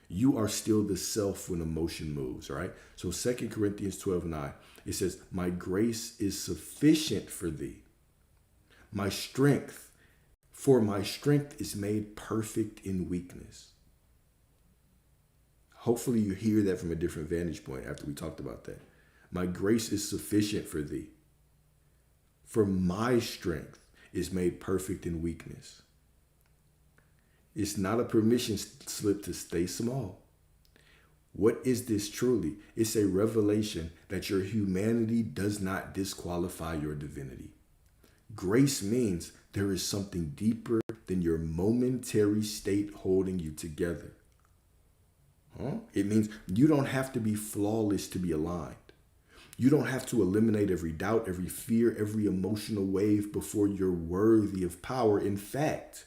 You are still the self when emotion moves, all right? So 2 Corinthians 12:9, it says, my grace is sufficient for thee. My strength is made perfect in weakness. Hopefully you hear that from a different vantage point after we talked about that. My grace is sufficient for thee. For my strength is made perfect in weakness. It's not a permission slip to stay small. What is this truly? It's a revelation that your humanity does not disqualify your divinity. Grace means there is something deeper than your momentary state holding you together. It means you don't have to be flawless to be aligned. You don't have to eliminate every doubt, every fear, every emotional wave before you're worthy of power. In fact,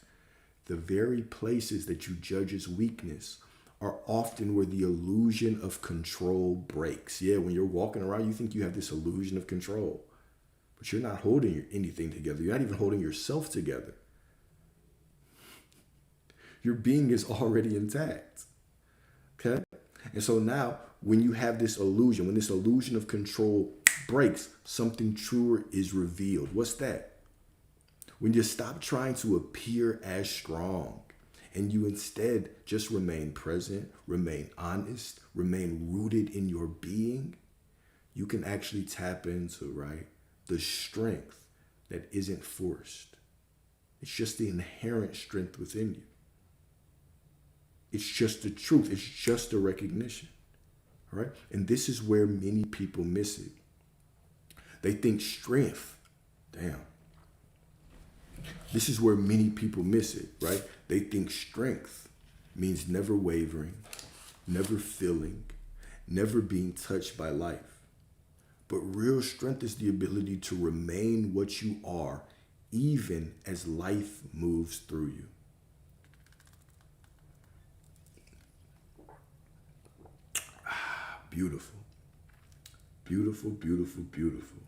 the very places that you judge as weakness are often where the illusion of control breaks. Yeah, when you're walking around, you think you have this illusion of control, but you're not holding anything together. You're not even holding yourself together. Your being is already intact. Okay? And so now, when you have this illusion, when this illusion of control breaks, something truer is revealed. What's that? When you stop trying to appear as strong and you instead just remain present, remain honest, remain rooted in your being, you can actually tap into, right, the strength that isn't forced. It's just the inherent strength within you. It's just the truth. It's just the recognition. All right? And this is where many people miss it. They think strength, damn. This is where many people miss it, right? They think strength means never wavering, never feeling, never being touched by life. But real strength is the ability to remain what you are, even as life moves through you. Beautiful. Beautiful, beautiful, beautiful.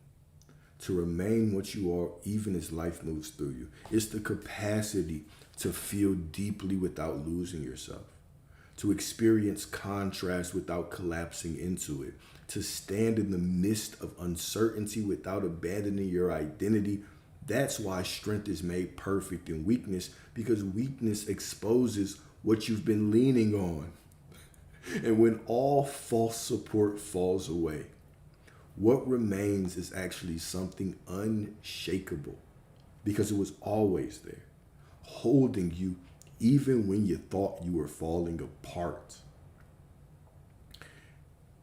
To remain what you are even as life moves through you. It's the capacity to feel deeply without losing yourself. To experience contrast without collapsing into it. To stand in the midst of uncertainty without abandoning your identity. That's why strength is made perfect in weakness, because weakness exposes what you've been leaning on. And when all false support falls away, what remains is actually something unshakable, because it was always there, holding you even when you thought you were falling apart.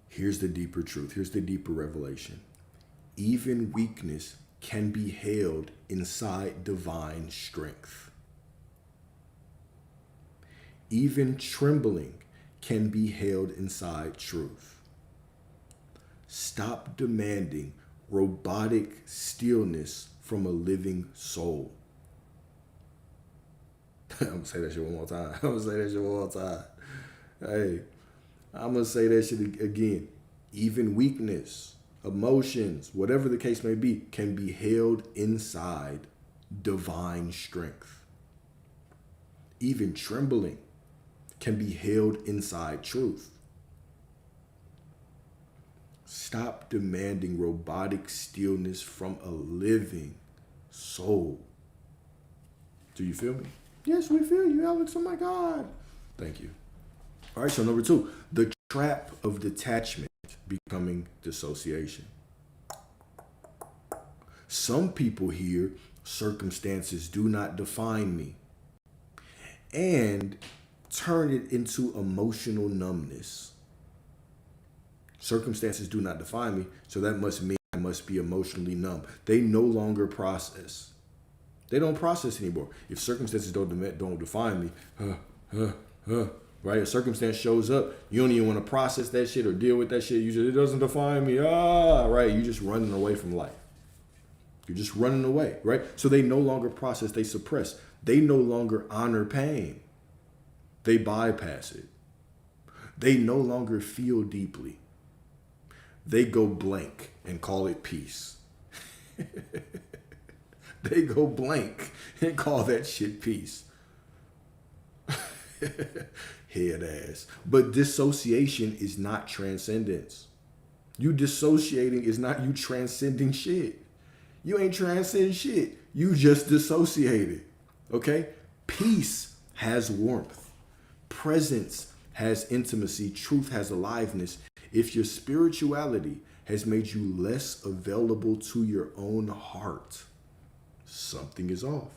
Here's the deeper truth. Here's the deeper revelation. Even weakness can be held inside divine strength. Even trembling can be held inside truth. Stop demanding robotic stillness from a living soul. I'm going to say that shit one more time. Hey, I'm going to say that shit again. Even weakness, emotions, whatever the case may be, can be held inside divine strength. Even trembling can be held inside truth. Stop demanding robotic stillness from a living soul. Do you feel me? Yes, we feel you, Alex. Oh my God. Thank you. All right, so number 2, the trap of detachment becoming dissociation. Some people hear circumstances do not define me and turn it into emotional numbness. Circumstances do not define me, so that must mean I must be emotionally numb. They no longer process. They don't process anymore. If circumstances don't define me, right? A circumstance shows up, you don't even want to process that shit or deal with that shit. You just, it doesn't define me. Right? You're just running away from life. You're just running away, right? So they no longer process, they suppress. They no longer honor pain. They bypass it. They no longer feel deeply. They go blank and call it peace. They go blank and call that shit peace. Head ass. But dissociation is not transcendence. You dissociating is not you transcending shit. You ain't transcend shit. You just dissociated. Okay? Peace has warmth. Presence has intimacy. Truth has aliveness. If your spirituality has made you less available to your own heart, something is off.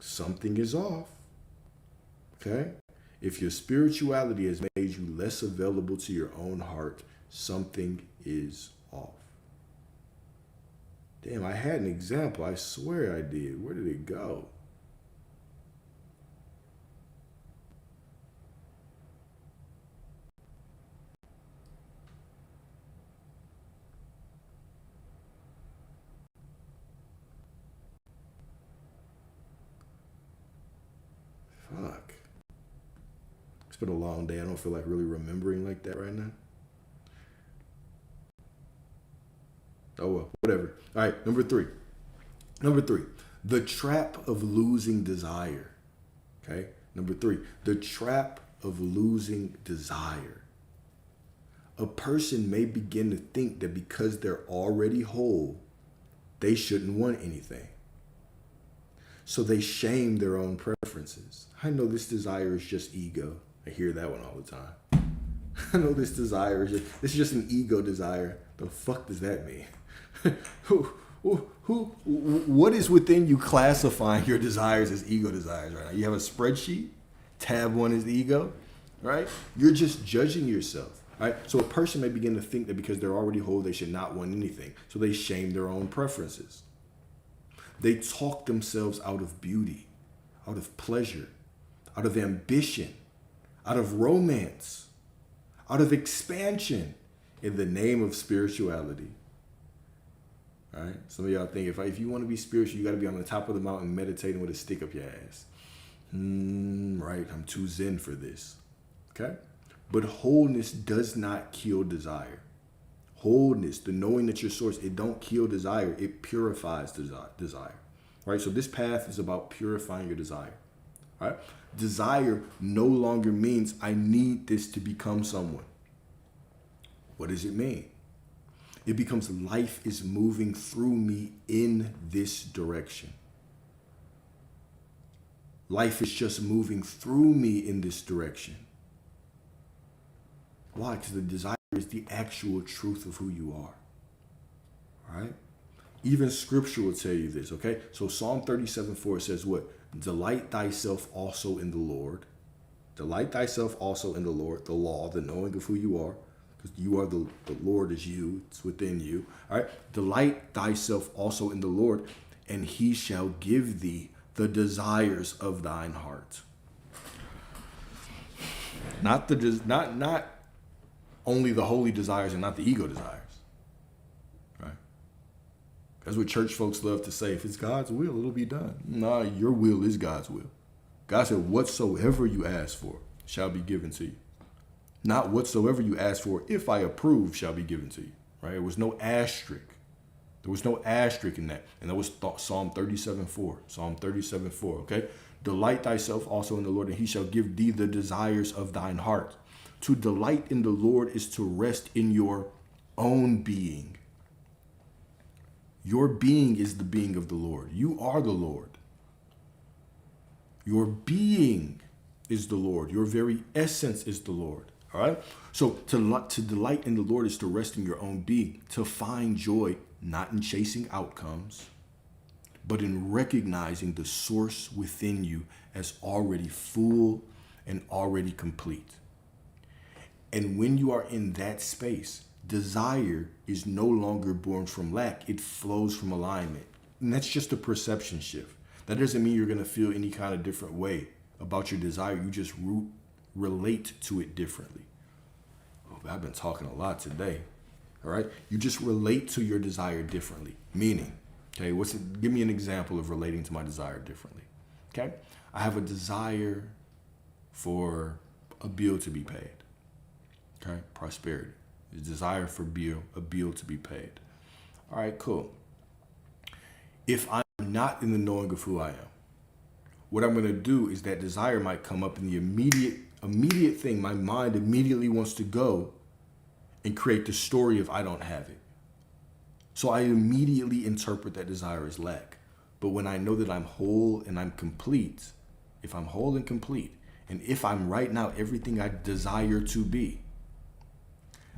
Something is off. Okay? If your spirituality has made you less available to your own heart, something is off. Damn, I had an example. I swear I did. Where did it go? Fuck. It's been a long day. I don't feel like really remembering like that right now. Oh well, whatever. All right, number 3. Number 3, the trap of losing desire. Okay? Number 3, the trap of losing desire. A person may begin to think that because they're already whole, they shouldn't want anything. So they shame their own preferences. I know this desire is just ego. I hear that one all the time. I know this desire is just an ego desire. The fuck does that mean? What is within you classifying your desires as ego desires right now? You have a spreadsheet. Tab 1 is the ego, right? You're just judging yourself, right? So a person may begin to think that because they're already whole, they should not want anything. So they shame their own preferences. They talk themselves out of beauty, out of pleasure, out of ambition, out of romance, out of expansion in the name of spirituality. All right? Some of y'all think if you want to be spiritual, you got to be on the top of the mountain meditating with a stick up your ass. Right? I'm too zen for this. Okay? But wholeness does not kill desire. Wholeness, the knowing that your source, it don't kill desire. It purifies desire. Right? So this path is about purifying your desire. Right? Desire no longer means I need this to become someone. What does it mean? It becomes life is moving through me in this direction. Life is just moving through me in this direction. Why? Because the desire is the actual truth of who you are. Right? Even scripture will tell you this, okay? So Psalm 37:4 says what? Delight thyself also in the Lord. Delight thyself also in the Lord, the law, the knowing of who you are. Because you are the Lord is you, it's within you. All right. Delight thyself also in the Lord, and he shall give thee the desires of thine heart. Not only the holy desires and not the ego desires. Right? That's what church folks love to say. If it's God's will, it'll be done. Nah, your will is God's will. God said, whatsoever you ask for shall be given to you. Not whatsoever you ask for, if I approve, shall be given to you. Right? There was no asterisk. There was no asterisk in that. And that was Psalm 37:4. Psalm 37:4. Okay? Delight thyself also in the Lord, and he shall give thee the desires of thine heart. To delight in the Lord is to rest in your own being. Your being is the being of the Lord. You are the Lord. Your being is the Lord. Your very essence is the Lord. All right. So to delight in the Lord is to rest in your own being, to find joy, not in chasing outcomes, but in recognizing the source within you as already full and already complete. And when you are in that space, desire is no longer born from lack. It flows from alignment. And that's just a perception shift. That doesn't mean you're going to feel any kind of different way about your desire. You just relate to it differently. Oh, I've been talking a lot today. All right. You just relate to your desire differently. Meaning, okay, give me an example of relating to my desire differently. Okay. I have a desire for a bill to be paid. Okay. Prosperity. A desire for a bill to be paid. All right, cool. If I'm not in the knowing of who I am, what I'm going to do is that desire might come up in the immediate thing. My mind immediately wants to go and create the story of I don't have it. So I immediately interpret that desire as lack. But when I know that I'm whole and I'm complete, if I'm whole and complete, and if I'm right now everything I desire to be,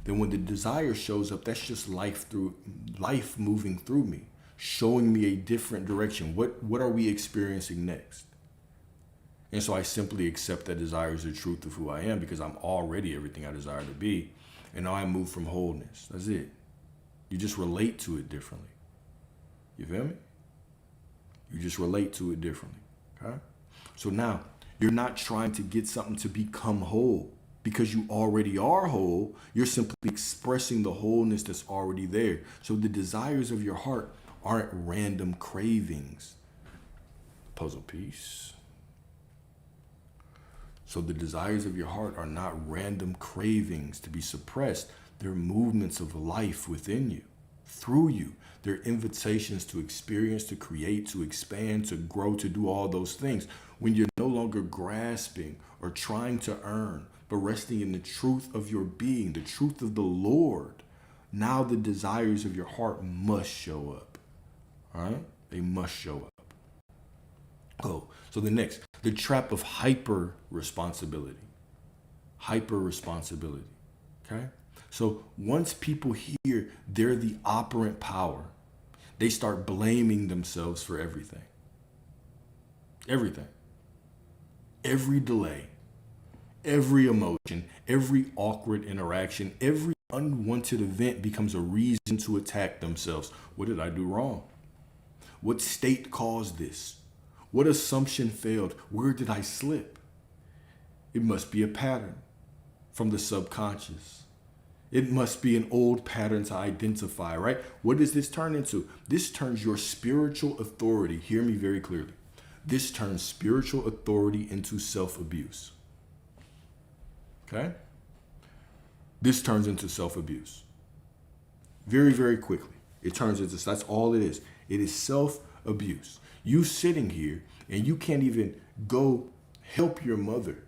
then when the desire shows up, that's just life moving through me, showing me a different direction. What are we experiencing next? And so I simply accept that desire is the truth of who I am because I'm already everything I desire to be. And now I move from wholeness. That's it. You just relate to it differently. You feel me? You just relate to it differently. Okay? So now you're not trying to get something to become whole because you already are whole. You're simply expressing the wholeness that's already there. So the desires of your heart aren't random cravings. Puzzle piece. So the desires of your heart are not random cravings to be suppressed. They're movements of life within you, through you. They're invitations to experience, to create, to expand, to grow, to do all those things. When you're no longer grasping or trying to earn, but resting in the truth of your being, the truth of the Lord, now the desires of your heart must show up. All right? They must show up. Oh, so the trap of hyper responsibility. Hyper responsibility. Okay? So once people hear they're the operant power, they start blaming themselves for everything. Everything. Every delay, every emotion, every awkward interaction, every unwanted event becomes a reason to attack themselves. What did I do wrong? What state caused this? What assumption failed? Where did I slip? It must be a pattern from the subconscious. It must be an old pattern to identify, right? What does this turn into? This turns your spiritual authority, hear me very clearly. This turns spiritual authority into self-abuse. Okay? this turns into self-abuse. Very, very quickly. It turns into, that's all it is. It is self-abuse. You sitting here and you can't even go help your mother.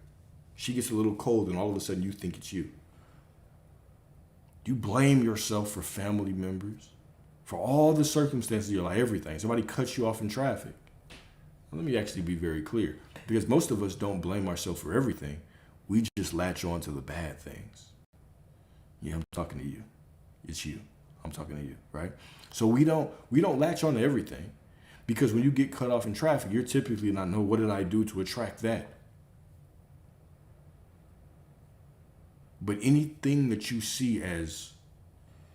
She gets a little cold and all of a sudden you think it's you. You blame yourself for family members, for all the circumstances of your life, everything. Somebody cuts you off in traffic. Let me actually be very clear, because most of us don't blame ourselves for everything. We just latch on to the bad things. Yeah, I'm talking to you. It's you. I'm talking to you, right? So we don't latch on to everything, because when you get cut off in traffic, you're typically not know, what did I do to attract that? But anything that you see as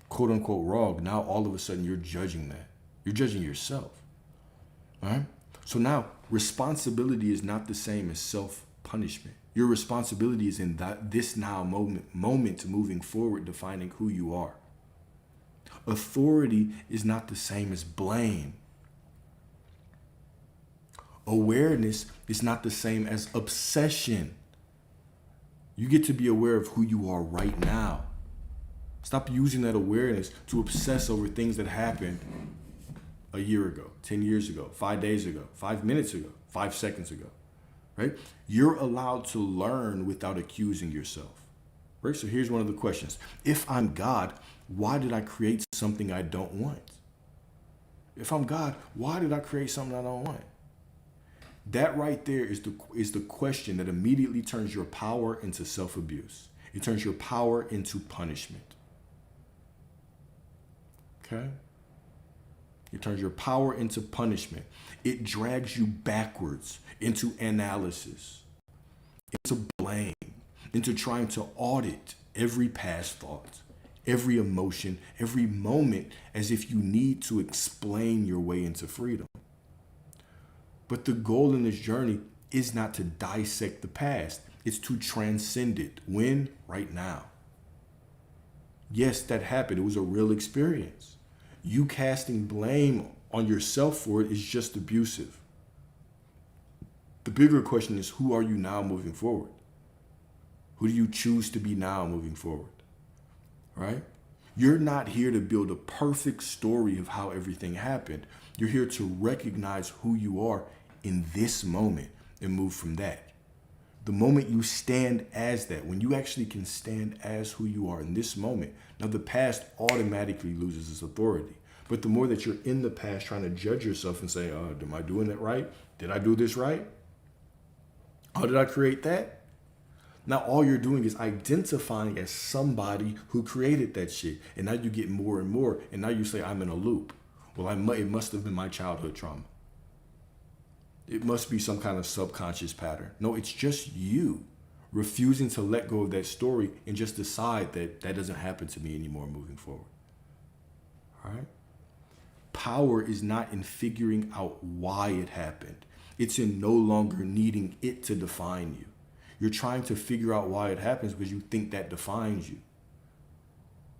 quote unquote wrong, now all of a sudden you're judging that. You're judging yourself. All right? So now responsibility is not the same as self-punishment. Your responsibility is in this now moment moving forward, defining who you are. Authority is not the same as blame. Awareness is not the same as obsession. You get to be aware of who you are right now. Stop using that awareness to obsess over things that happened a year ago, 10 years ago, 5 days ago, 5 minutes ago, 5 seconds ago, right? You're allowed to learn without accusing yourself, right? So here's one of the questions. If I'm God, why did I create something I don't want? If I'm God, why did I create something I don't want? That right there is the question that immediately turns your power into self-abuse. It turns your power into punishment. Okay? It turns your power into punishment. It drags you backwards into analysis, into blame, into trying to audit every past thought, every emotion, every moment, as if you need to explain your way into freedom. But the goal in this journey is not to dissect the past. It's to transcend it. When? Right now. Yes, that happened. It was a real experience. You casting blame on yourself for it is just abusive. The bigger question is, who are you now moving forward? Who do you choose to be now moving forward? Right? You're not here to build a perfect story of how everything happened. You're here to recognize who you are in this moment and move from that. The moment you stand as that, when you actually can stand as who you are in this moment, now the past automatically loses its authority. But the more that you're in the past trying to judge yourself and say, am I doing it right? Did I do this right? How did I create that? Now all you're doing is identifying as somebody who created that shit. And now you get more and more. And now you say, I'm in a loop. Well, it must have been my childhood trauma. It must be some kind of subconscious pattern. No, it's just you refusing to let go of that story and just decide that that doesn't happen to me anymore moving forward. All right? Power is not in figuring out why it happened. It's in no longer needing it to define you. You're trying to figure out why it happens because you think that defines you.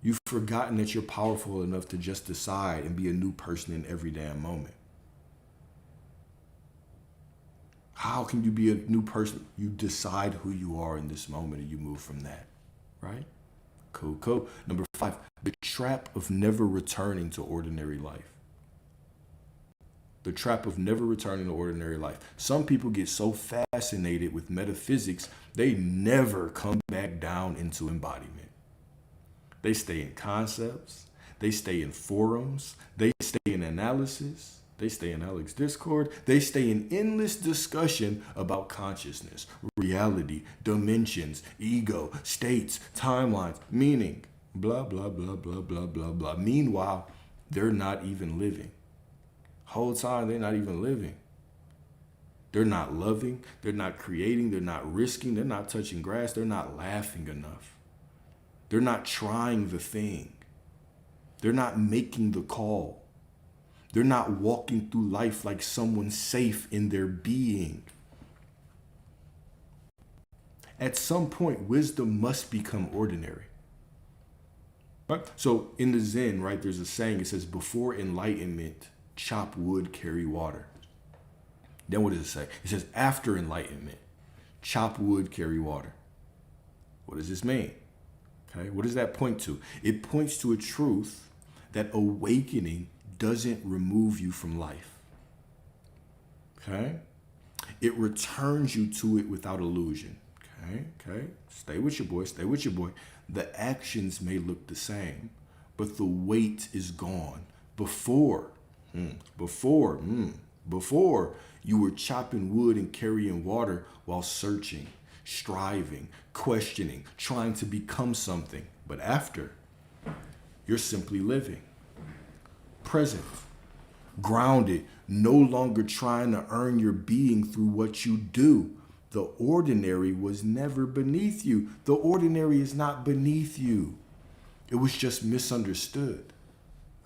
You've forgotten that you're powerful enough to just decide and be a new person in every damn moment. How can you be a new person? You decide who you are in this moment and you move from that, right? Cool. Number 5, the trap of never returning to ordinary life. The trap of never returning to ordinary life. Some people get so fascinated with metaphysics, they never come back down into embodiment. They stay in concepts, they stay in forums, they stay in analysis, they stay in Alex Discord, they stay in endless discussion about consciousness, reality, dimensions, ego, states, timelines, meaning, blah, blah, blah, blah, blah, blah, blah. Meanwhile, they're not even living. Whole time, they're not even living. They're not loving, they're not creating, they're not risking, they're not touching grass, they're not laughing enough. They're not trying the thing. They're not making the call. They're not walking through life like someone safe in their being. At some point, wisdom must become ordinary. Right? So in the Zen, right, there's a saying, it says, before enlightenment, chop wood, carry water. Then what does it say? It says, after enlightenment, chop wood, carry water. What does this mean? Okay, what does that point to? It points to a truth that awakening doesn't remove you from life. Okay? It returns you to it without illusion. Okay? Stay with your boy, stay with your boy. The actions may look the same, but the weight is gone. Before you were chopping wood and carrying water while searching, striving, questioning, trying to become something. But after, you're simply living. Present. Grounded. No longer trying to earn your being through what you do. The ordinary was never beneath you. The ordinary is not beneath you. It was just misunderstood.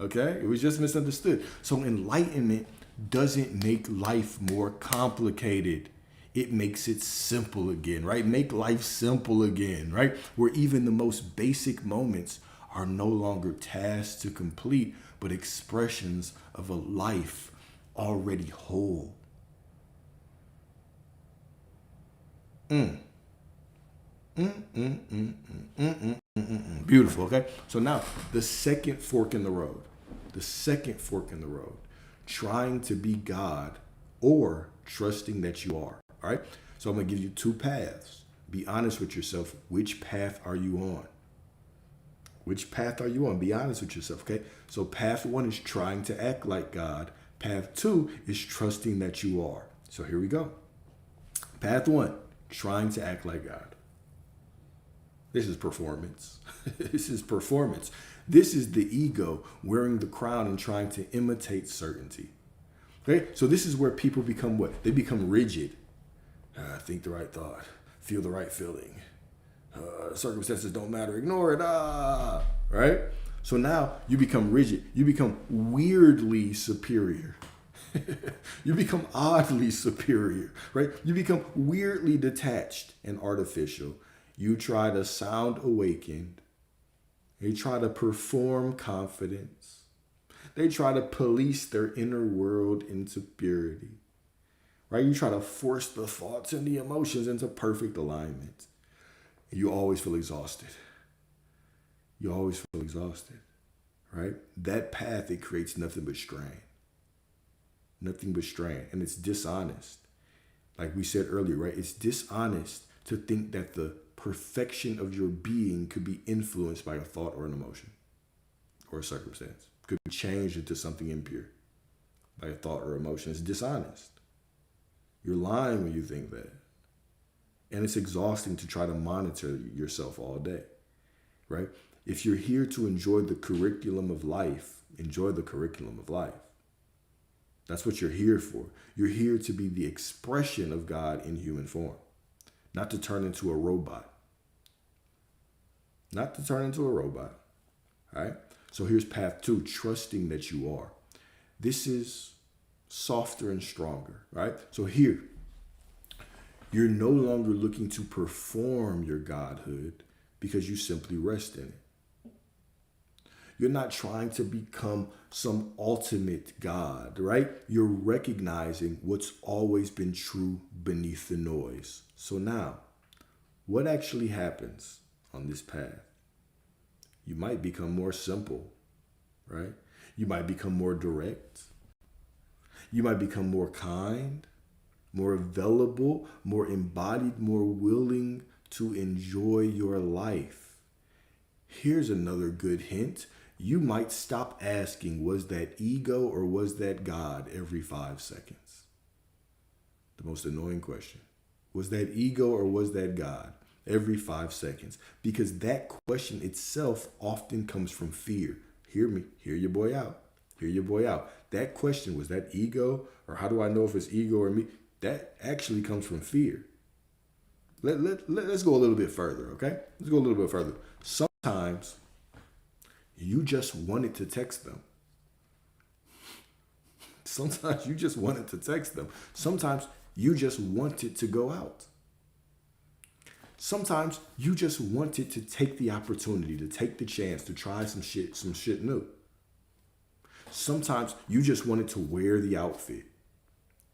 Okay? It was just misunderstood. So enlightenment doesn't make life more complicated. It makes it simple again, right? Make life simple again, right? Where even the most basic moments are no longer tasks to complete, but expressions of a life already whole. Beautiful, okay? So now, the second fork in the road. The second fork in the road. Trying to be God or trusting that you are, all right? So I'm going to give you two paths. Be honest with yourself. Which path are you on? Which path are you on? Be honest with yourself, okay? So path one is trying to act like God. Path two is trusting that you are. So here we go. Path one, trying to act like God. This is performance. This is performance. This is the ego wearing the crown and trying to imitate certainty. Okay? So this is where people become what? They become rigid. Think the right thought. Feel the right feeling. Circumstances don't matter. Ignore it. Right? So now you become rigid. You become weirdly superior. You become oddly superior, right? You become weirdly detached and artificial. You try to sound awakened. They try to perform confidence. They try to police their inner world into purity, right? You try to force the thoughts and the emotions into perfect alignment. You always feel exhausted. You always feel exhausted, right? That path, it creates nothing but strain. Nothing but strain. And it's dishonest. Like we said earlier, right? It's dishonest to think that the perfection of your being could be influenced by a thought or an emotion or a circumstance. Could be changed into something impure by a thought or emotion. It's dishonest. You're lying when you think that. And it's exhausting to try to monitor yourself all day, right? If you're here to enjoy the curriculum of life, enjoy the curriculum of life. That's what you're here for. You're here to be the expression of God in human form, not to turn into a robot. Not to turn into a robot, all right? So here's path two, trusting that you are. This is softer and stronger, right? So here, you're no longer looking to perform your godhood because you simply rest in it. You're not trying to become some ultimate God, right? You're recognizing what's always been true beneath the noise. So now, what actually happens on this path? You might become more simple, right? You might become more direct. You might become more kind, more available, more embodied, more willing to enjoy your life. Here's another good hint. You might stop asking, was that ego or was that God every 5 seconds? The most annoying question. Was that ego or was that God every 5 seconds? Because that question itself often comes from fear. Hear me. Hear your boy out. Hear your boy out. That question, was that ego, or how do I know if it's ego or me? That actually comes from fear. Let's go a little bit further, okay? Let's go a little bit further. Sometimes you just wanted to text them. Sometimes you just wanted to text them. Sometimes you just wanted to go out. Sometimes you just wanted to take the opportunity, to take the chance to try some shit new. Sometimes you just wanted to wear the outfit.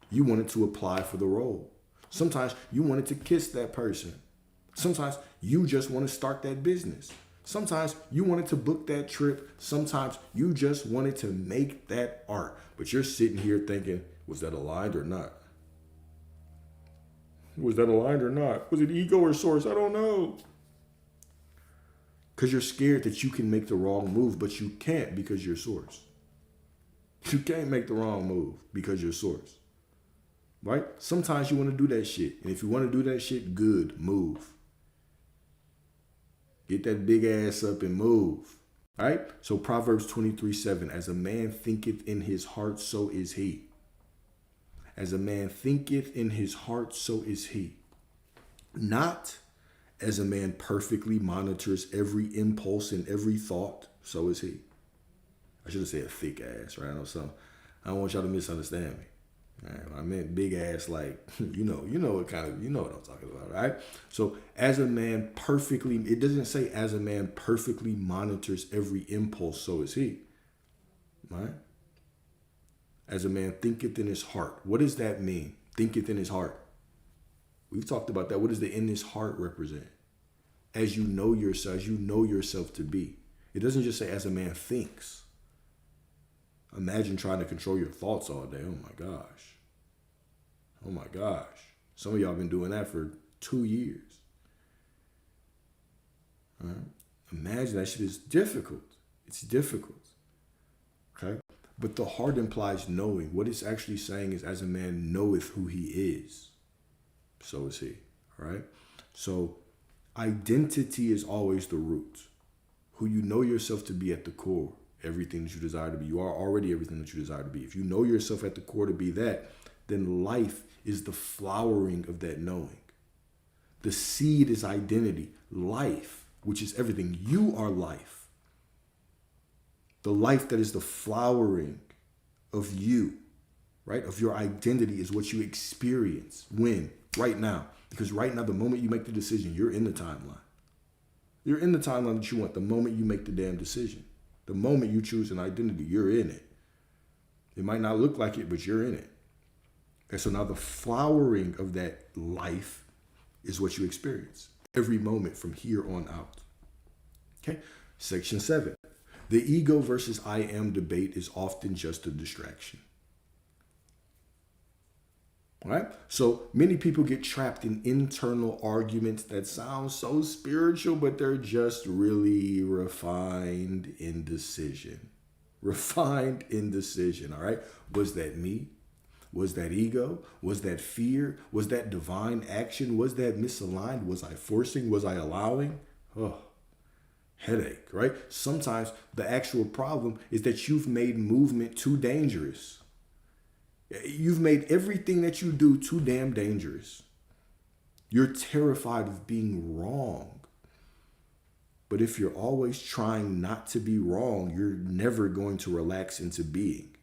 You wanted to apply for the role. Sometimes you wanted to kiss that person. Sometimes you just want to start that business. Sometimes you wanted to book that trip. Sometimes you just wanted to make that art. But you're sitting here thinking, was that aligned or not? Was that aligned or not? Was it ego or source? I don't know. Because you're scared that you can make the wrong move, but you can't because you're source. You can't make the wrong move because you're source. Right? Sometimes you want to do that shit. And if you want to do that shit, good, move. Get that big ass up and move. All right? So Proverbs 23:7, as a man thinketh in his heart, so is he. As a man thinketh in his heart, so is he. Not as a man perfectly monitors every impulse and every thought, so is he. I should have said thick ass, right? I don't want y'all to misunderstand me. Right? I meant big ass, like, you know what I'm talking about, right? So as a man perfectly, it doesn't say as a man perfectly monitors every impulse, so is he. Right? As a man thinketh in his heart. What does that mean? Thinketh in his heart. We've talked about that. What does the in his heart represent? As you know yourself to be. It doesn't just say as a man thinks. Imagine trying to control your thoughts all day. Oh my gosh. Oh my gosh. Some of y'all been doing that for 2 years. All right? Imagine that shit is difficult. It's difficult. Okay? But the heart implies knowing. What it's actually saying is as a man knoweth who he is, so is he. All right? So identity is always the root. Who you know yourself to be at the core. Everything that you desire to be. You are already everything that you desire to be. If you know yourself at the core to be that, then life is the flowering of that knowing. The seed is identity. Life, which is everything. You are life. The life that is the flowering of you, right? Of your identity is what you experience. When? Right now. Because right now, the moment you make the decision, you're in the timeline. You're in the timeline that you want the moment you make the damn decision. The moment you choose an identity, you're in it. It might not look like it, but you're in it. And so now the flowering of that life is what you experience every moment from here on out. Okay. Section 7. The ego versus I am debate is often just a distraction. All right? So many people get trapped in internal arguments that sound so spiritual, but they're just really refined indecision. Refined indecision, all right? Was that me? Was that ego? Was that fear? Was that divine action? Was that misaligned? Was I forcing? Was I allowing? Oh, headache, right? Sometimes the actual problem is that you've made movement too dangerous. You've made everything that you do too damn dangerous. You're terrified of being wrong. But if you're always trying not to be wrong, you're never going to relax into being.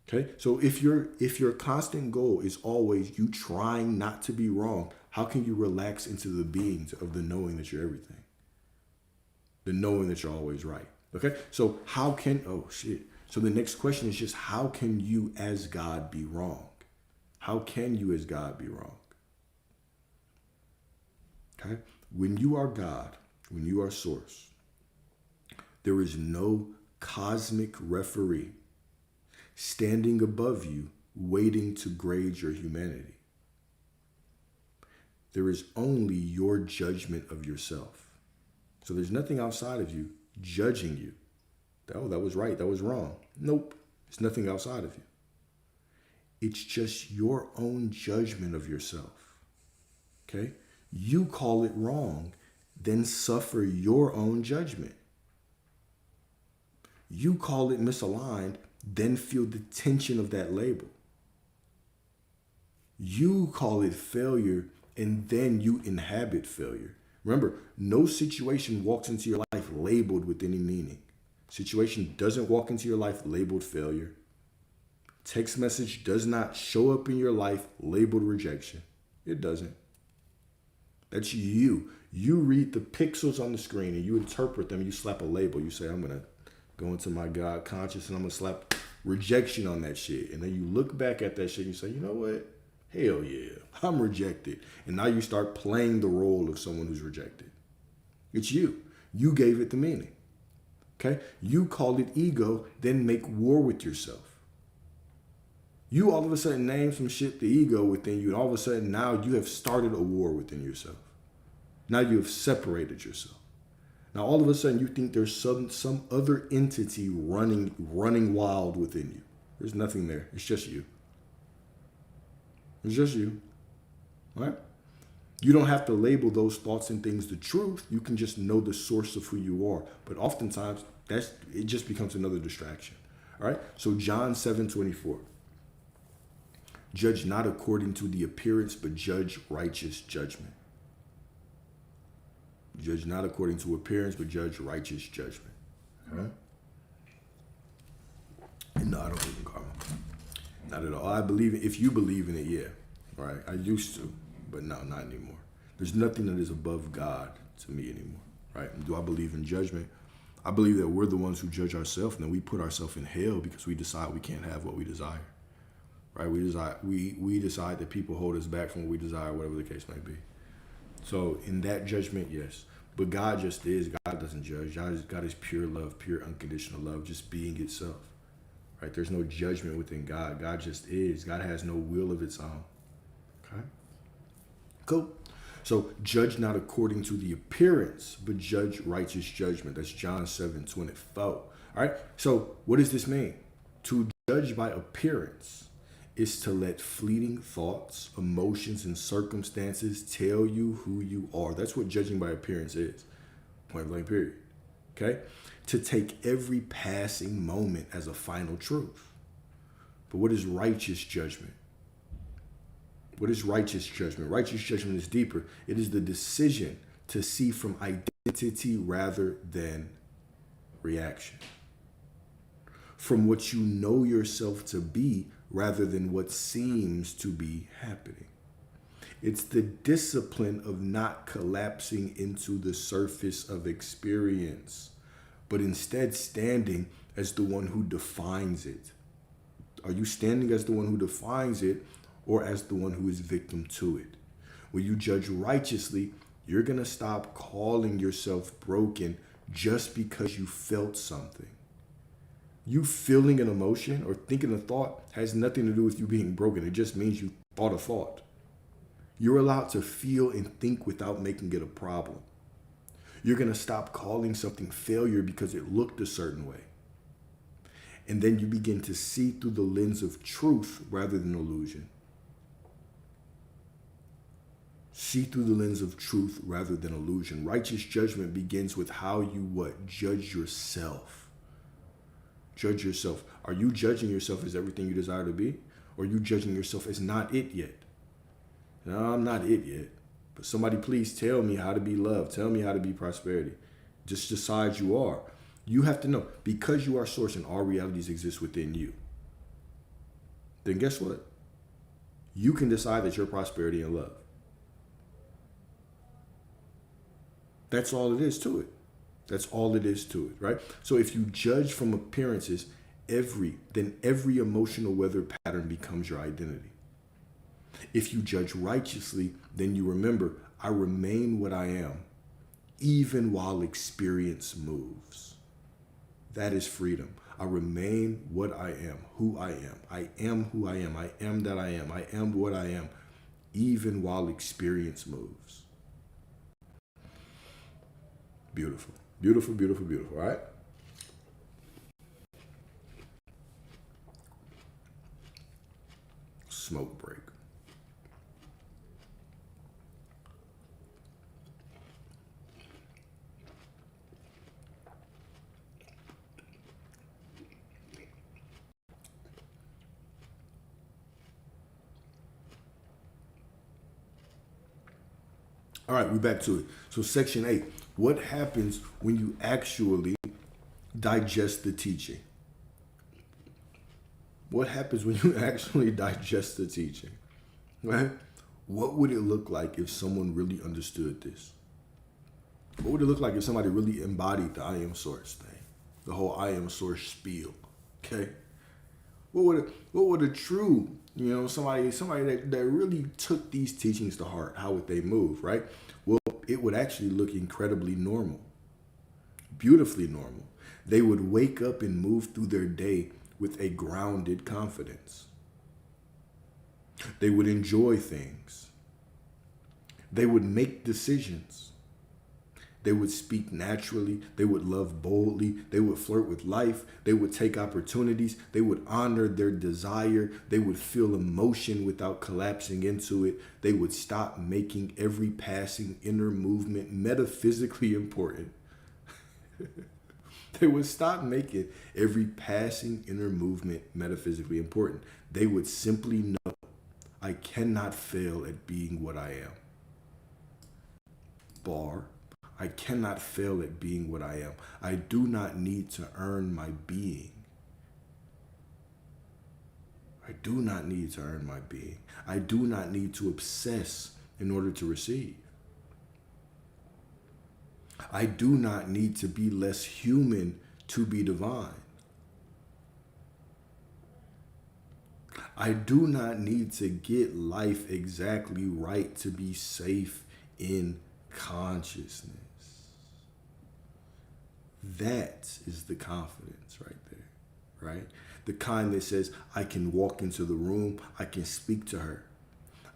Okay? So if your constant goal is always you trying not to be wrong, how can you relax into the being of the knowing that you're everything? The knowing that you're always right. Okay? So So the next question is just how can you as God be wrong? How can you as God be wrong? Okay? When you are God, when you are source, there is no cosmic referee standing above you waiting to grade your humanity. There is only your judgment of yourself. So there's nothing outside of you judging you. Oh, that was right. That was wrong. Nope. It's nothing outside of you. It's just your own judgment of yourself. Okay? You call it wrong, then suffer your own judgment. You call it misaligned, then feel the tension of that label. You call it failure, and then you inhabit failure. Remember, no situation walks into your life labeled with any meaning. Situation doesn't walk into your life labeled failure. Text message does not show up in your life labeled rejection. It doesn't. That's you. You read the pixels on the screen and you interpret them. You slap a label. You say, I'm going to go into my God conscious and I'm going to slap rejection on that shit. And then you look back at that shit and you say, you know what? Hell yeah, I'm rejected. And now you start playing the role of someone who's rejected. It's you. You gave it the meaning. Okay? You called it ego, then make war with yourself. You all of a sudden name some shit the ego within you, and all of a sudden now you have started a war within yourself. Now you have separated yourself. Now all of a sudden you think there's some other entity running wild within you. There's nothing there. It's just you. It's just you. All right? You don't have to label those thoughts and things the truth. You can just know the source of who you are. But oftentimes it just becomes another distraction. All right? So John 7:24. Judge not according to the appearance, but judge righteous judgment. Judge not according to appearance, but judge righteous judgment. All right? No, I don't believe in karma. Not at all. I believe it. If you believe in it, yeah. All right? I used to, but no, not anymore. There's nothing that is above God to me anymore. Right? And do I believe in judgment? I believe that we're the ones who judge ourselves, and then we put ourselves in hell because we decide we can't have what we desire. Right? We decide that people hold us back from what we desire, whatever the case may be. So in that judgment, yes. But God just is. God doesn't judge. God is pure love, pure unconditional love, just being itself. Right? There's no judgment within God. God just is. God has no will of its own. Okay? Cool. So judge not according to the appearance, but judge righteous judgment. That's John 7:24. All right? So what does this mean? To judge by appearance is to let fleeting thoughts, emotions, and circumstances tell you who you are. That's what judging by appearance is. Point blank, period. Okay? To take every passing moment as a final truth. But what is righteous judgment? What is righteous judgment? Righteous judgment is deeper. It is the decision to see from identity rather than reaction. From what you know yourself to be rather than what seems to be happening. It's the discipline of not collapsing into the surface of experience, but instead standing as the one who defines it. Are you standing as the one who defines it or as the one who is victim to it? When you judge righteously, you're going to stop calling yourself broken just because you felt something. You feeling an emotion or thinking a thought has nothing to do with you being broken. It just means you thought a thought. You're allowed to feel and think without making it a problem. You're going to stop calling something failure because it looked a certain way. And then you begin to see through the lens of truth rather than illusion. See through the lens of truth rather than illusion. Righteous judgment begins with how you what? Judge yourself. Judge yourself. Are you judging yourself as everything you desire to be? Or are you judging yourself as not it yet? No, I'm not it yet. But somebody please tell me how to be love. Tell me how to be prosperity. Just decide you are. You have to know, because you are source and all realities exist within you, then guess what? You can decide that you're prosperity and love. That's all it is to it. That's all it is to it, right? So if you judge from appearances, then every emotional weather pattern becomes your identity. If you judge righteously, then you remember, I remain what I am, even while experience moves. That is freedom. I remain what I am, who I am. I am who I am. I am that I am. I am what I am, even while experience moves. Beautiful. Beautiful, beautiful, beautiful, all right? Smoke break. All right, we're back to it. So section 8, what happens when you actually digest the teaching? What happens when you actually digest the teaching? Right? What would it look like if someone really understood this? What would it look like if somebody really embodied the I am source thing? The whole I am source spiel. Okay? What would a true, somebody that really took these teachings to heart, how would they move, right? Well, it would actually look incredibly normal, beautifully normal. They would wake up and move through their day with a grounded confidence. They would enjoy things. They would make decisions. They would speak naturally. They would love boldly. They would flirt with life. They would take opportunities. They would honor their desire. They would feel emotion without collapsing into it. They would stop making every passing inner movement metaphysically important. They would stop making every passing inner movement metaphysically important. They would simply know, I cannot fail at being what I am. Bar. I cannot fail at being what I am. I do not need to earn my being. I do not need to earn my being. I do not need to obsess in order to receive. I do not need to be less human to be divine. I do not need to get life exactly right to be safe in consciousness. That is the confidence right there, right? The kind that says, I can walk into the room, I can speak to her.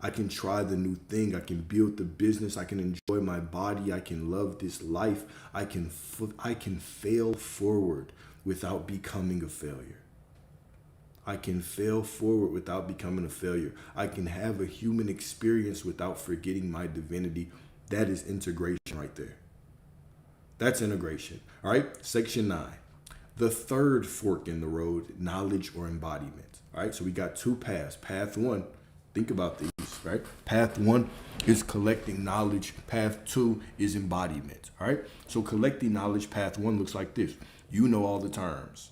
I can try the new thing, I can build the business, I can enjoy my body, I can love this life, I can fail forward without becoming a failure. I can fail forward without becoming a failure. I can have a human experience without forgetting my divinity. That is integration right there. That's integration. All right, section 9. The third fork in the road, knowledge or embodiment. All right, so we got two paths. Path 1, think about these, right? Path 1 is collecting knowledge. Path 2 is embodiment. All right, so collecting knowledge, path 1 looks like this. You know all the terms.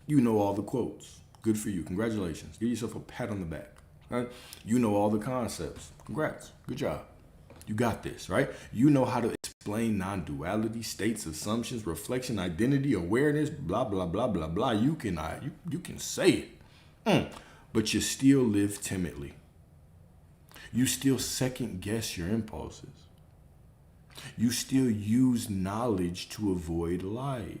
You know all the quotes. Good for you. Congratulations. Give yourself a pat on the back. Right? You know all the concepts. Congrats. Good job. You got this, right? You know how to explain non-duality, states, assumptions, reflection, identity, awareness, blah, blah, blah, blah, blah. You can say it. But you still live timidly. You still second guess your impulses. You still use knowledge to avoid life.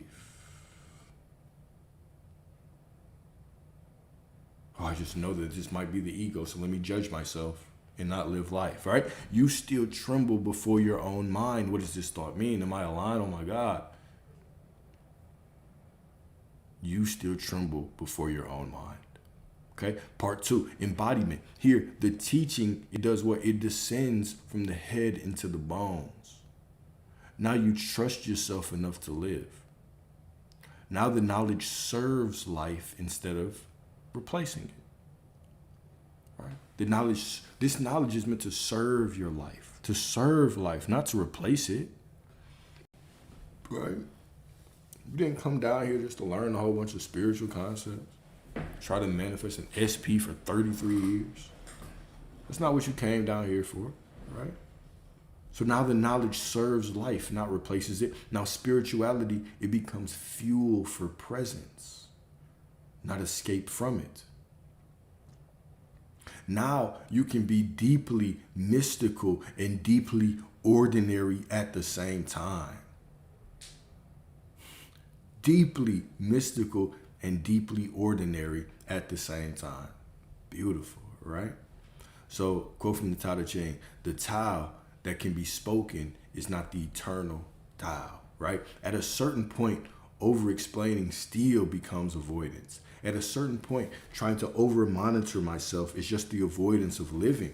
Oh, I just know that this might be the ego, so let me judge myself and not live life, right? You still tremble before your own mind. What does this thought mean? Am I aligned? Oh my God. You still tremble before your own mind. Okay, part 2, embodiment. Here, the teaching, it does what? It descends from the head into the bones. Now you trust yourself enough to live. Now the knowledge serves life instead of replacing it. Right? This knowledge is meant to serve your life, to serve life, not to replace it. Right? You didn't come down here just to learn a whole bunch of spiritual concepts, try to manifest an SP for 33 years. That's not what you came down here for, right? So now the knowledge serves life, not replaces it. Now spirituality, it becomes fuel for presence, not escape from it. Now you can be deeply mystical and deeply ordinary at the same time. Deeply mystical and deeply ordinary at the same time. Beautiful, right? So, quote from the Tao Te Ching, the Tao that can be spoken is not the eternal Tao, right? At a certain point, over-explaining still becomes avoidance. At a certain point, trying to over-monitor myself is just the avoidance of living.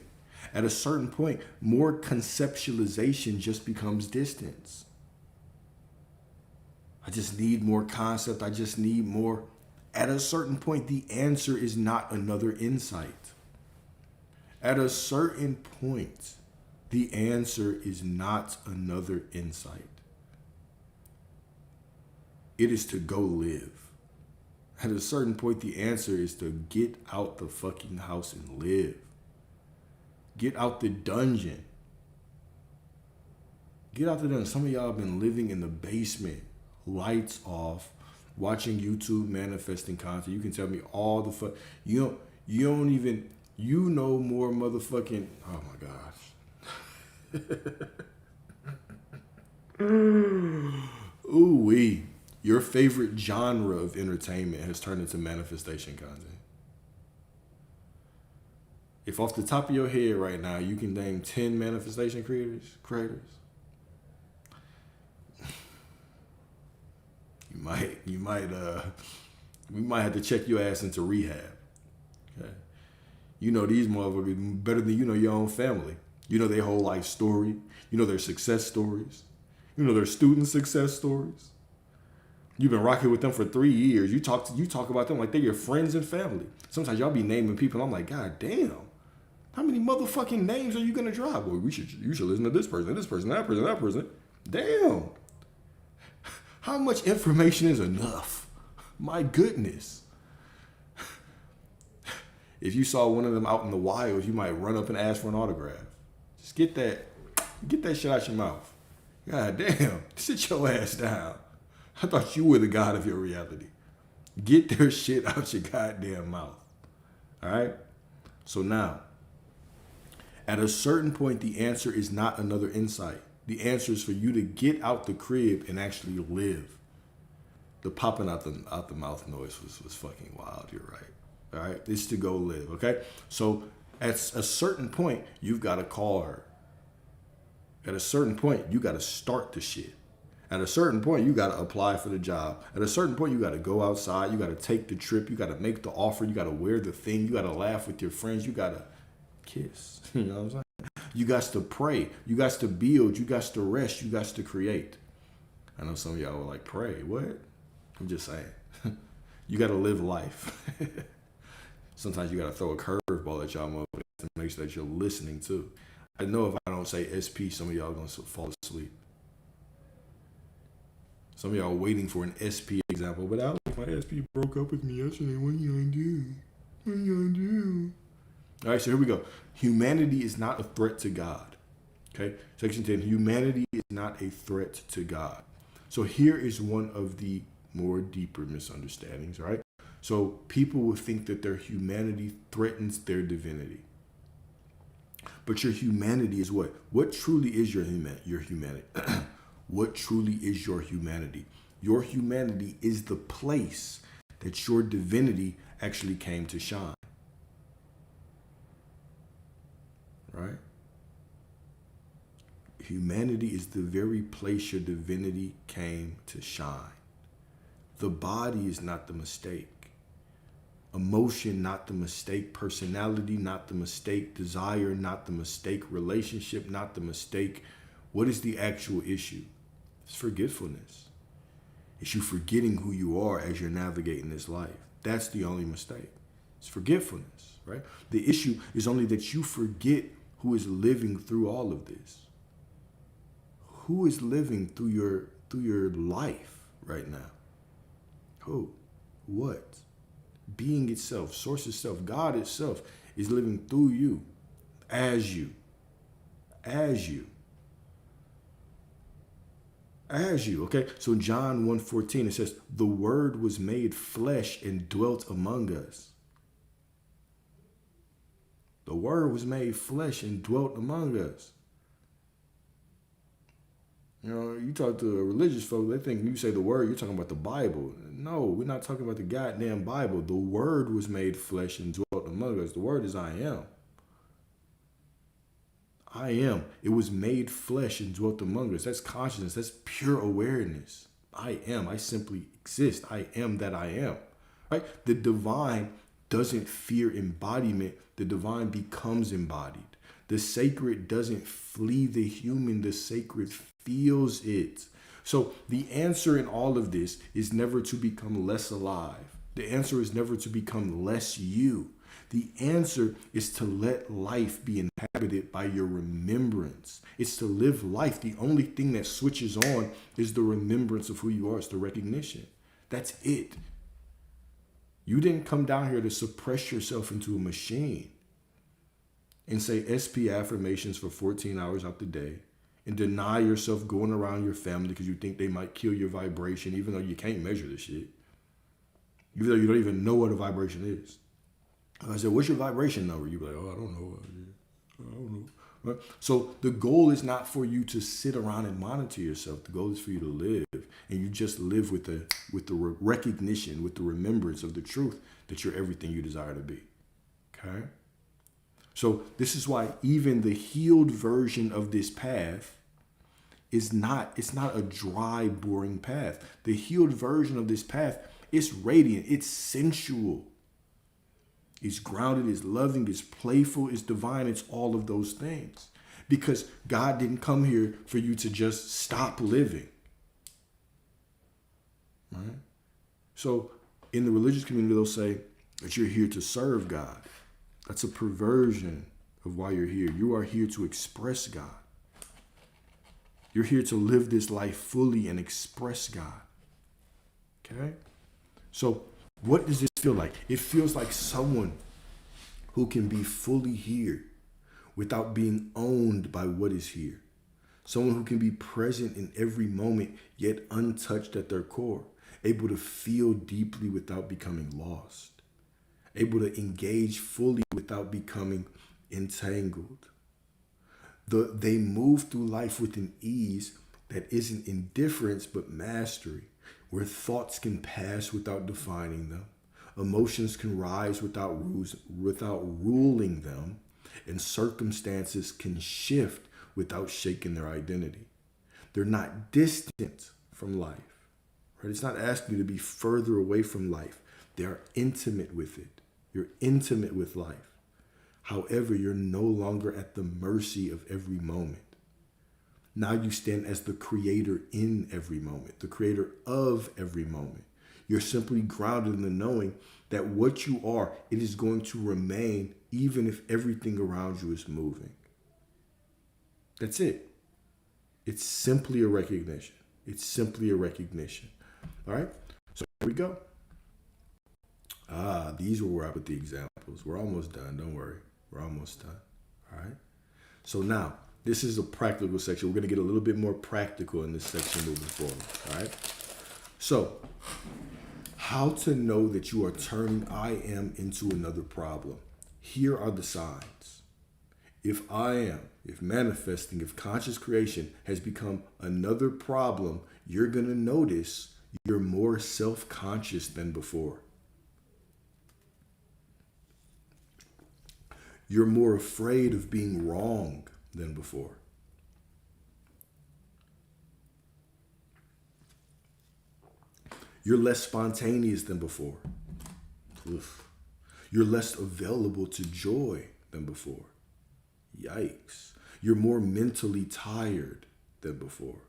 At a certain point, more conceptualization just becomes distance. I just need more concept. I just need more. At a certain point, the answer is not another insight. At a certain point, the answer is not another insight. It is to go live. At a certain point, the answer is to get out the fucking house and live. Get out the dungeon. Get out the dungeon. Some of y'all have been living in the basement, lights off, watching YouTube manifesting content. You can tell me all the fuck. You know more motherfucking, oh my gosh. Ooh-wee. Your favorite genre of entertainment has turned into manifestation content. If off the top of your head right now you can name 10 manifestation creators, we might have to check your ass into rehab. Okay. You know these motherfuckers better than you know your own family. You know their whole life story. You know their success stories. You know their student success stories. You've been rocking with them for 3 years. You talk about them like they're your friends and family. Sometimes y'all be naming people. I'm like, God damn, how many motherfucking names are you gonna drop? Well, you should listen to this person, that person, that person. Damn, how much information is enough? My goodness. If you saw one of them out in the wild, you might run up and ask for an autograph. Just get that shit out your mouth. God damn, sit your ass down. I thought you were the god of your reality. Get their shit out your goddamn mouth. All right? So now, at a certain point, the answer is not another insight. The answer is for you to get out the crib and actually live. The popping out the mouth noise was fucking wild. You're right. All right? It's to go live, okay? So at a certain point, you've got to call her. At a certain point, you got to start the shit. At a certain point, you got to apply for the job. At a certain point, you got to go outside. You got to take the trip. You got to make the offer. You got to wear the thing. You got to laugh with your friends. You got to kiss. You know what I'm saying? You got to pray. You got to build. You got to rest. You got to create. I know some of y'all were like, pray. What? I'm just saying. You got to live life. Sometimes you got to throw a curveball at y'all motherfuckers to make sure that you're listening too. I know if I don't say SP, some of y'all are going to fall asleep. Some of y'all are waiting for an SP example, but my SP broke up with me yesterday. What are you going to do? What are you going to do? All right, so here we go. Humanity is not a threat to God. Okay, section 10, humanity is not a threat to God. So here is one of the more deeper misunderstandings, right? So people will think that their humanity threatens their divinity. But your humanity is what? What truly is your humanity? What truly is your humanity? Your humanity is the place that your divinity actually came to shine. Right? Humanity is the very place your divinity came to shine. The body is not the mistake. Emotion, not the mistake. Personality, not the mistake. Desire, not the mistake. Relationship, not the mistake. What is the actual issue? It's forgetfulness. It's you forgetting who you are as you're navigating this life. That's the only mistake. It's forgetfulness, right? The issue is only that you forget who is living through all of this. Who is living through your life right now? Who? What? Being itself, source itself, God itself is living through you, as you, okay? So John 1:14, it says, the word was made flesh and dwelt among us. The word was made flesh and dwelt among us. You know, you talk to a religious folk, they think you say the word, you're talking about the Bible. No, we're not talking about the goddamn Bible. The word was made flesh and dwelt among us. The word is I am. I am. It was made flesh and dwelt among us. That's consciousness. That's pure awareness. I am. I simply exist. I am that I am. Right? The divine doesn't fear embodiment. The divine becomes embodied. The sacred doesn't flee the human. The sacred feels it. So the answer in all of this is never to become less alive. The answer is never to become less you. The answer is to let life be inhabited by your remembrance. It's to live life. The only thing that switches on is the remembrance of who you are. It's the recognition. That's it. You didn't come down here to suppress yourself into a machine and say SP affirmations for 14 hours out the day and deny yourself going around your family because you think they might kill your vibration, even though you can't measure the shit. Even though you don't even know what a vibration is. I said, what's your vibration number? You be like, oh, I don't know. Right? So the goal is not for you to sit around and monitor yourself. The goal is for you to live, and you just live with the recognition, with the remembrance of the truth that you're everything you desire to be. Okay? So this is why even the healed version of this path it's not a dry, boring path. The healed version of this path, it's radiant, it's sensual. It's grounded, it's loving, it's playful, it's divine, it's all of those things. Because God didn't come here for you to just stop living. Right? So in the religious community, they'll say that you're here to serve God. That's a perversion of why you're here. You are here to express God. You're here to live this life fully and express God. Okay? So what does this feel like? It feels like someone who can be fully here without being owned by what is here. Someone who can be present in every moment, yet untouched at their core. Able to feel deeply without becoming lost. Able to engage fully without becoming entangled. They move through life with an ease that isn't indifference but mastery, where thoughts can pass without defining them, emotions can rise without ruling them, and circumstances can shift without shaking their identity. They're not distant from life. Right? It's not asking you to be further away from life. They are intimate with it. You're intimate with life. However, you're no longer at the mercy of every moment. Now you stand as the creator in every moment, the creator of every moment. You're simply grounded in the knowing that what you are, it is going to remain even if everything around you is moving. That's it. It's simply a recognition. It's simply a recognition. All right? So here we go. These were where I put the examples. We're almost done. Don't worry. We're almost done. All right? So now, this is a practical section. We're going to get a little bit more practical in this section moving forward. All right? So, how to know that you are turning I am into another problem. Here are the signs. If manifesting, if conscious creation has become another problem, you're going to notice you're more self-conscious than before. You're more afraid of being wrong than before. You're less spontaneous than before. Oof. You're less available to joy than before. Yikes. You're more mentally tired than before.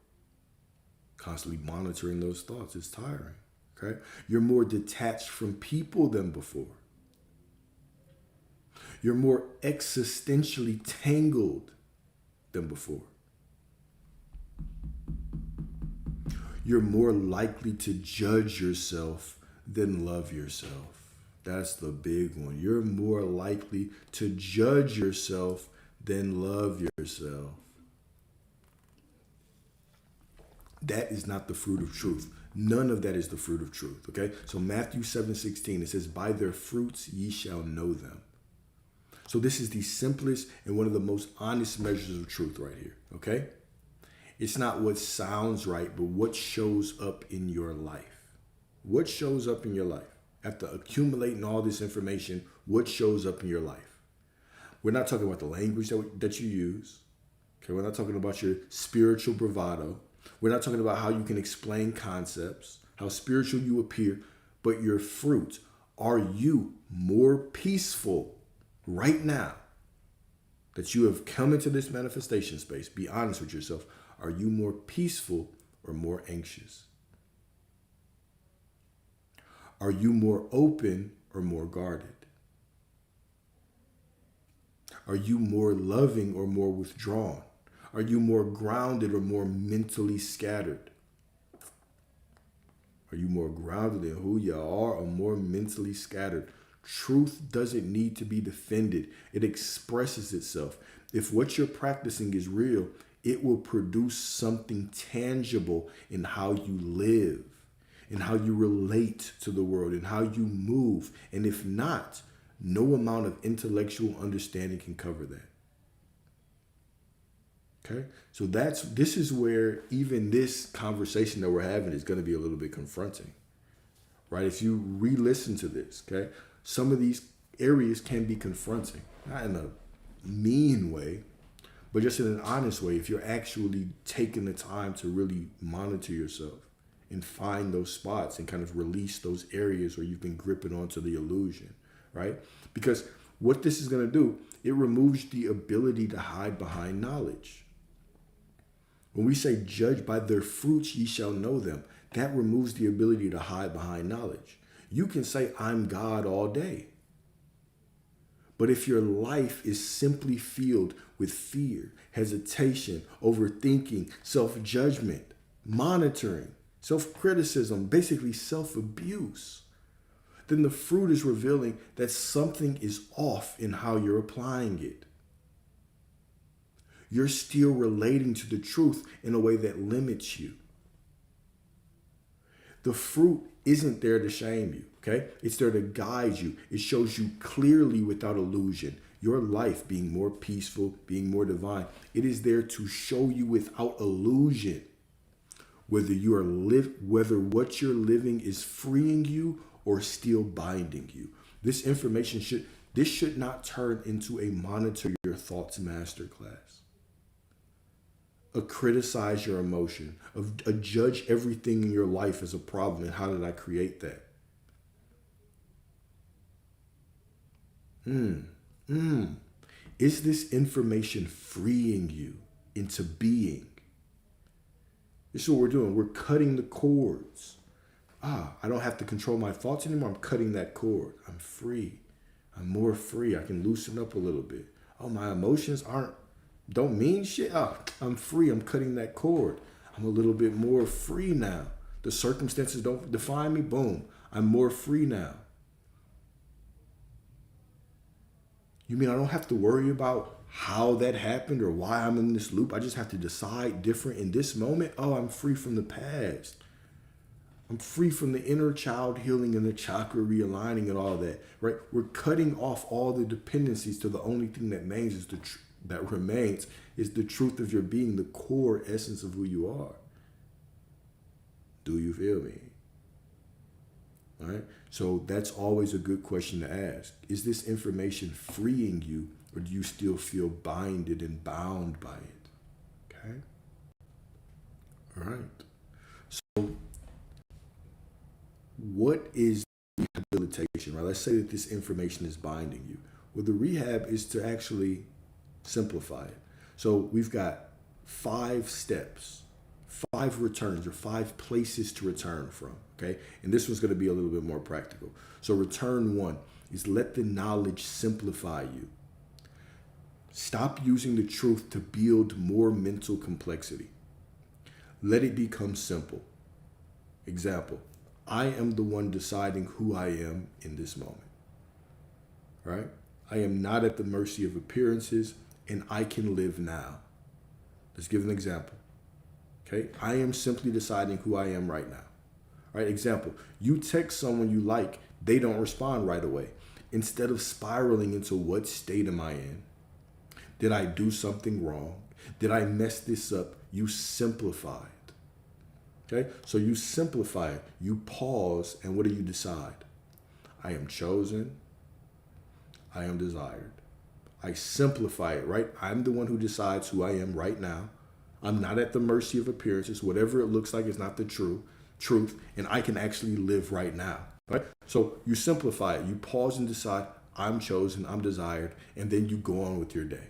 Constantly monitoring those thoughts is tiring. Okay? You're more detached from people than before. You're more existentially tangled than before. You're more likely to judge yourself than love yourself. That's the big one. You're more likely to judge yourself than love yourself. That is not the fruit of truth. None of that is the fruit of truth. Okay? So Matthew 7:16, it says, "By their fruits ye shall know them." So this is the simplest and one of the most honest measures of truth right here. Okay? It's not what sounds right, but what shows up in your life. What shows up in your life? After accumulating all this information, what shows up in your life? We're not talking about the language that you use. Okay, we're not talking about your spiritual bravado. We're not talking about how you can explain concepts, how spiritual you appear, but your fruit. Are you more peaceful right now that you have come into this manifestation space? Be honest with yourself. Are you more peaceful or more anxious? Are you more open or more guarded? Are you more loving or more withdrawn? Are you more grounded or more mentally scattered? Are you more grounded in who you are or more mentally scattered? Truth doesn't need to be defended. It expresses itself. If what you're practicing is real, it will produce something tangible in how you live, in how you relate to the world, in how you move. And if not, no amount of intellectual understanding can cover that. Okay, so this is where even this conversation that we're having is going to be a little bit confronting, right? If you re-listen to this, okay, some of these areas can be confronting, not in a mean way, but just in an honest way. If you're actually taking the time to really monitor yourself and find those spots and kind of release those areas where you've been gripping onto the illusion, right? Because what this is going to do, it removes the ability to hide behind knowledge. When we say judge by their fruits, ye shall know them, that removes the ability to hide behind knowledge. You can say, I'm God all day. But if your life is simply filled with fear, hesitation, overthinking, self-judgment, monitoring, self-criticism, basically self-abuse, then the fruit is revealing that something is off in how you're applying it. You're still relating to the truth in a way that limits you. The fruit isn't there to shame you, okay? It's there to guide you. It shows you clearly without illusion, your life being more peaceful, being more divine. It is there to show you without illusion whether what you're living is freeing you or still binding you. This information should not turn into a monitor your thoughts masterclass. A criticize your emotion, a judge everything in your life as a problem, and how did I create that? Is this information freeing you into being? This is what we're doing. We're cutting the cords. I don't have to control my thoughts anymore. I'm cutting that cord. I'm free. I'm more free. I can loosen up a little bit. Oh, my emotions don't mean shit. I'm free. I'm cutting that cord. I'm a little bit more free now. The circumstances don't define me. Boom. I'm more free now. You mean I don't have to worry about how that happened or why I'm in this loop? I just have to decide different in this moment? Oh, I'm free from the past. I'm free from the inner child healing and the chakra realigning and all that, right? We're cutting off all the dependencies to the only thing that remains is the truth of your being, the core essence of who you are. Do you feel me? All right. So that's always a good question to ask. Is this information freeing you, or do you still feel binded and bound by it? Okay. All right. So what is rehabilitation, right? Let's say that this information is binding you. Well, the rehab is to actually simplify it. So we've got 5 steps, 5 returns, or 5 places to return from, okay? And this one's going to be a little bit more practical. So return 1 is let the knowledge simplify you. Stop using the truth to build more mental complexity. Let it become simple. Example, I am the one deciding who I am in this moment, right? I am not at the mercy of appearances, and I can live now. Let's give an example. Okay, I am simply deciding who I am right now. Right? Example, you text someone you like, they don't respond right away. Instead of spiraling into what state am I in? Did I do something wrong? Did I mess this up? You simplify it. Okay, so you simplify it. You pause, and what do you decide? I am chosen. I am desired. I simplify it, right? I'm the one who decides who I am right now. I'm not at the mercy of appearances. Whatever it looks like is not the truth, and I can actually live right now, right? So you simplify it. You pause and decide, I'm chosen, I'm desired, and then you go on with your day.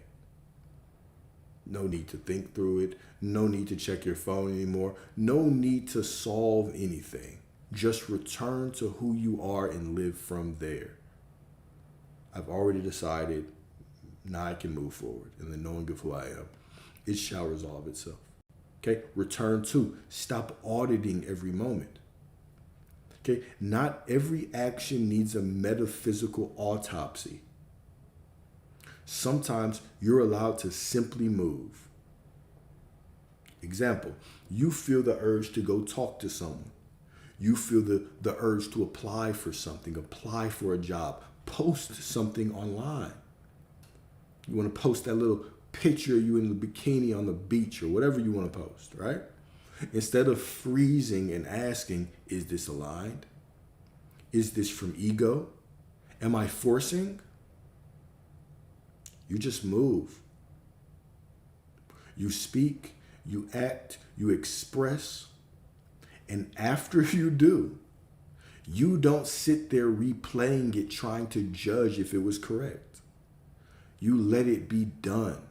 No need to think through it. No need to check your phone anymore. No need to solve anything. Just return to who you are and live from there. I've already decided. Now I can move forward, and then knowing of who I am, it shall resolve itself. Okay, return to, stop auditing every moment. Okay, not every action needs a metaphysical autopsy. Sometimes you're allowed to simply move. Example, you feel the urge to go talk to someone. You feel the urge to apply for something, apply for a job, post something online. You want to post that little picture you in the bikini on the beach or whatever you want to post, right? Instead of freezing and asking, is this aligned? Is this from ego? Am I forcing? You just move. You speak, you act, you express, and after you do, you don't sit there replaying it, trying to judge if it was correct. You let it be done.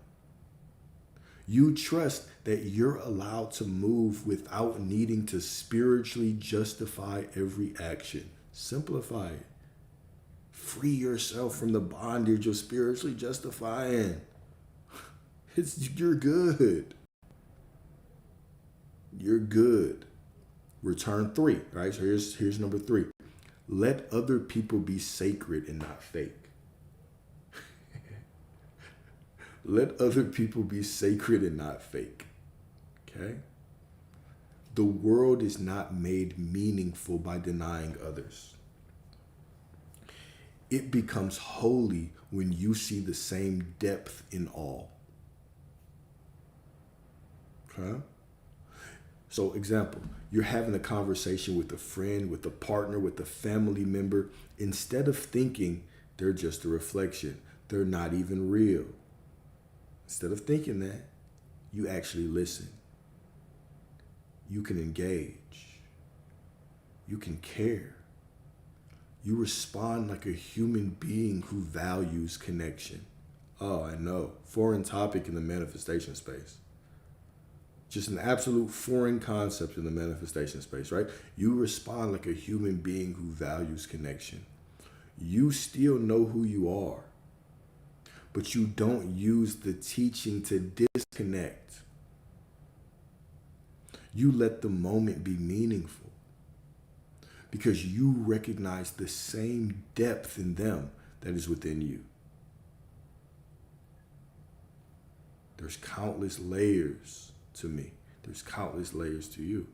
You trust that you're allowed to move without needing to spiritually justify every action. Simplify it. Free yourself from the bondage of spiritually justifying. You're good. You're good. Return 3, right? So here's number 3. Let other people be sacred and not fake. Let other people be sacred and not fake. Okay? The world is not made meaningful by denying others. It becomes holy when you see the same depth in all. Okay? So, example, you're having a conversation with a friend, with a partner, with a family member. Instead of thinking they're just a reflection, they're not even real. Instead of thinking that, you actually listen. You can engage. You can care. You respond like a human being who values connection. Oh, I know. Foreign topic in the manifestation space. Just an absolute foreign concept in the manifestation space, right? You respond like a human being who values connection. You still know who you are, but you don't use the teaching to disconnect. You let the moment be meaningful because you recognize the same depth in them that is within you. There's countless layers to me. There's countless layers to you.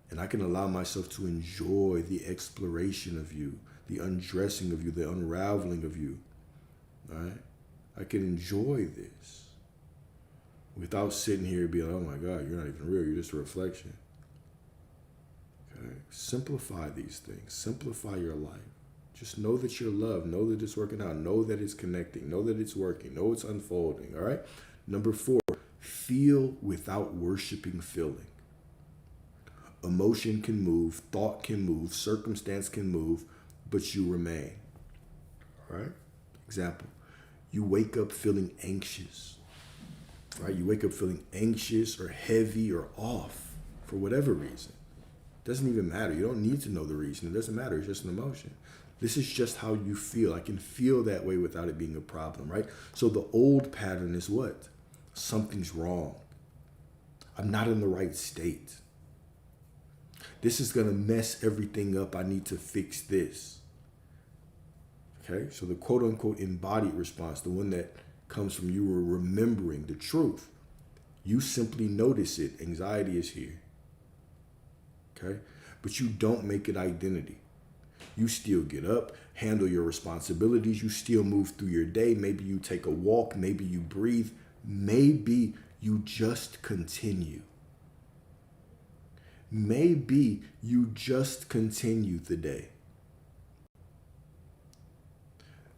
And I can allow myself to enjoy the exploration of you, the undressing of you, the unraveling of you. All right? I can enjoy this without sitting here and being like, oh my God, you're not even real. You're just a reflection. Okay? Simplify these things. Simplify your life. Just know that you're loved. Know that it's working out. Know that it's connecting. Know that it's working. Know it's unfolding. All right? Number 4, feel without worshiping feeling. Emotion can move. Thought can move. Circumstance can move. But you remain. All right? Example. You wake up feeling anxious. Right? You wake up feeling anxious or heavy or off for whatever reason. It doesn't even matter. You don't need to know the reason. It doesn't matter. It's just an emotion. This is just how you feel. I can feel that way without it being a problem, right? So the old pattern is what? Something's wrong. I'm not in the right state. This is going to mess everything up. I need to fix this. Okay? So the quote unquote embodied response, the one that comes from you remembering the truth. You simply notice it. Anxiety is here. Okay? But you don't make it identity. You still get up, handle your responsibilities. You still move through your day. Maybe you take a walk. Maybe you breathe. Maybe you just continue. Maybe you just continue the day.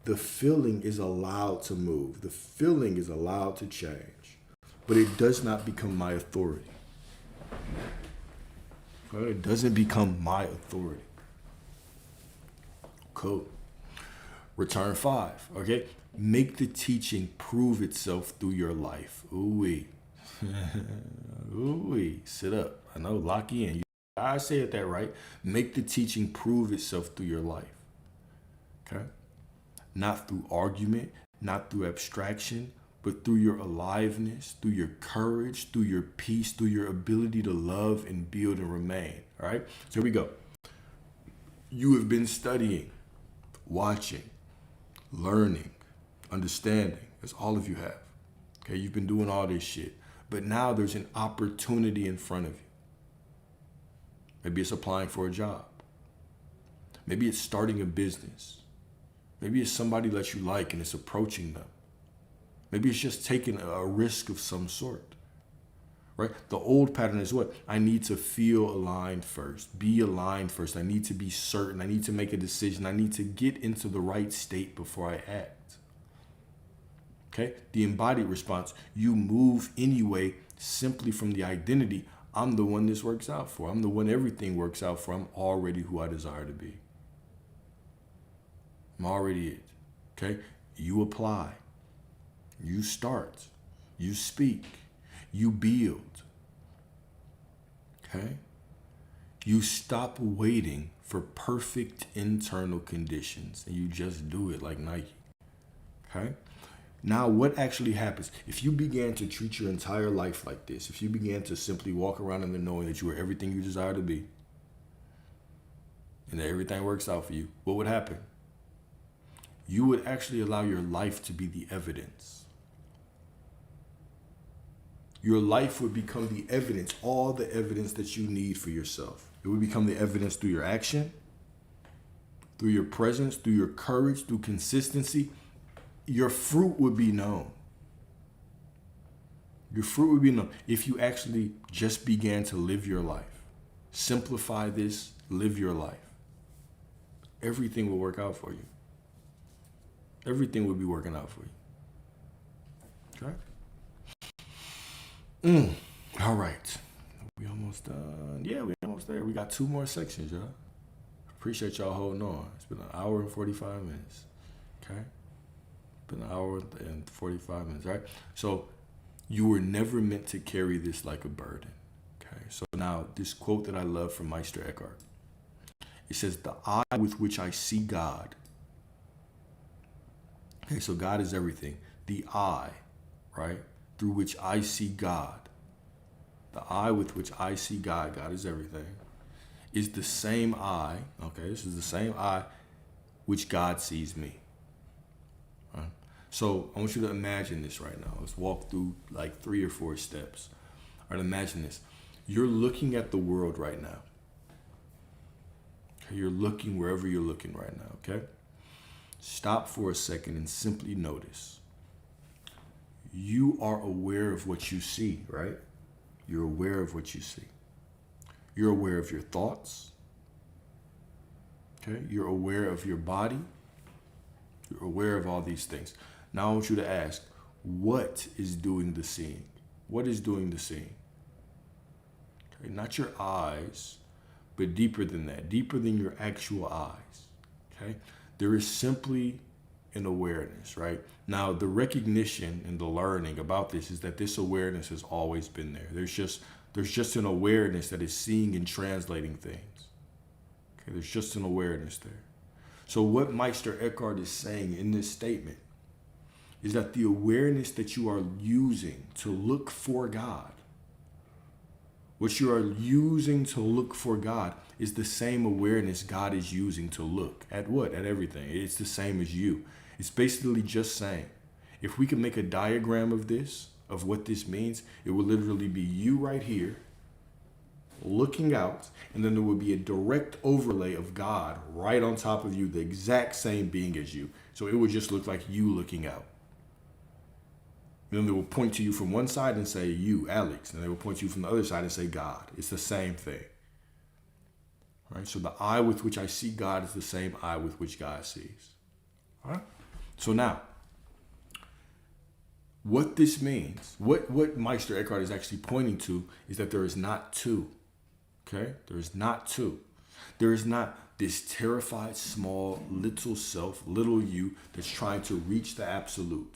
The feeling is allowed to move. The feeling is allowed to change. But it does not become my authority. It doesn't become my authority. Cool. Return 5, okay? Make the teaching prove itself through your life. Ooh-wee. Ooh-wee. Sit up. I know, lock in. I say it that right. Make the teaching prove itself through your life. Okay? Not through argument, not through abstraction, but through your aliveness, through your courage, through your peace, through your ability to love and build and remain. All right? So here we go. You have been studying, watching, learning, understanding. That's all of you have. Okay? You've been doing all this shit. But now there's an opportunity in front of you. Maybe it's applying for a job. Maybe it's starting a business. Maybe it's somebody that you like and it's approaching them. Maybe it's just taking a risk of some sort. Right? The old pattern is what? I need to feel aligned first, be aligned first. I need to be certain. I need to make a decision. I need to get into the right state before I act. Okay? The embodied response, you move anyway, simply from the identity. I'm the one this works out for. I'm the one everything works out for. I'm already who I desire to be. I'm already it. Okay? You apply. You start. You speak. You build. Okay? You stop waiting for perfect internal conditions and you just do it like Nike. Okay? Now, what actually happens if you began to treat your entire life like this? If you began to simply walk around in the knowing that you are everything you desire to be and that everything works out for you, what would happen? You would actually allow your life to be the evidence. Your life would become the evidence, all the evidence that you need for yourself. It would become the evidence through your action, through your presence, through your courage, through consistency. Your fruit would be known. Your fruit would be known if you actually just began to live your life. Simplify this, live your life. Everything will work out for you. Everything will be working out for you. Okay? All right. We almost done. Yeah, we almost there. We got 2 more sections, y'all. Appreciate y'all holding on. It's been an hour and 45 minutes. Okay? Been an hour and 45 minutes, right? So you were never meant to carry this like a burden. Okay? So now this quote that I love from Meister Eckhart. It says, the eye with which I see God. Okay, so God is everything. The eye, right, through which I see God. The eye with which I see God, God is everything, is the same eye, okay, this is the same eye which God sees me. Right? So I want you to imagine this right now. Let's walk through like 3 or 4 steps. All right, imagine this. You're looking at the world right now. Okay, you're looking wherever you're looking right now, okay? Stop for a second and simply notice. You are aware of what you see, right? You're aware of what you see. You're aware of your thoughts. Okay? You're aware of your body. You're aware of all these things. Now I want you to ask, what is doing the seeing? What is doing the seeing? Okay? Not your eyes, but deeper than that, deeper than your actual eyes. Okay? There is simply an awareness, right? Now, the recognition and the learning about this is that this awareness has always been there. There's just an awareness that is seeing and translating things. Okay, there's just an awareness there. So what Meister Eckhart is saying in this statement is that the awareness that you are using to look for God, what you are using to look for God, is the same awareness God is using to look at what? At everything. It's the same as you. It's basically just saying, if we can make a diagram of this, of what this means, it would literally be you right here, looking out, and then there would be a direct overlay of God right on top of you, the exact same being as you. So it would just look like you looking out. And then they will point to you from one side and say, you, Alex. And they will point to you from the other side and say, God. It's the same thing. Right? So the eye with which I see God is the same eye with which God sees. All right? So now, what this means, what Meister Eckhart is actually pointing to is that there is not two. Okay? There is not two. There is not this terrified, small, little self, little you that's trying to reach the absolute.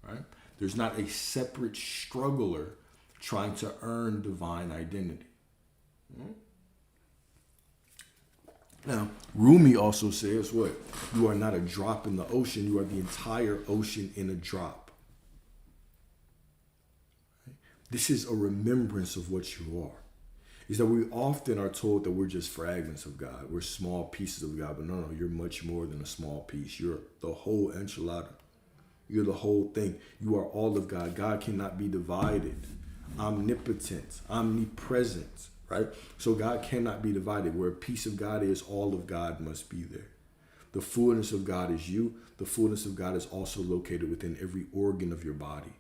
Right? There's not a separate struggler trying to earn divine identity. Now, Rumi also says what? You are not a drop in the ocean. You are the entire ocean in a drop. This is a remembrance of what you are. Is that we often are told that we're just fragments of God. We're small pieces of God. But no, you're much more than a small piece. You're the whole enchilada. You're the whole thing. You are all of God. God cannot be divided. Omnipotent, omnipresent, right? So God cannot be divided. Where a piece of God is, all of God must be there. The fullness of God is you. The fullness of God is also located within every organ of your body.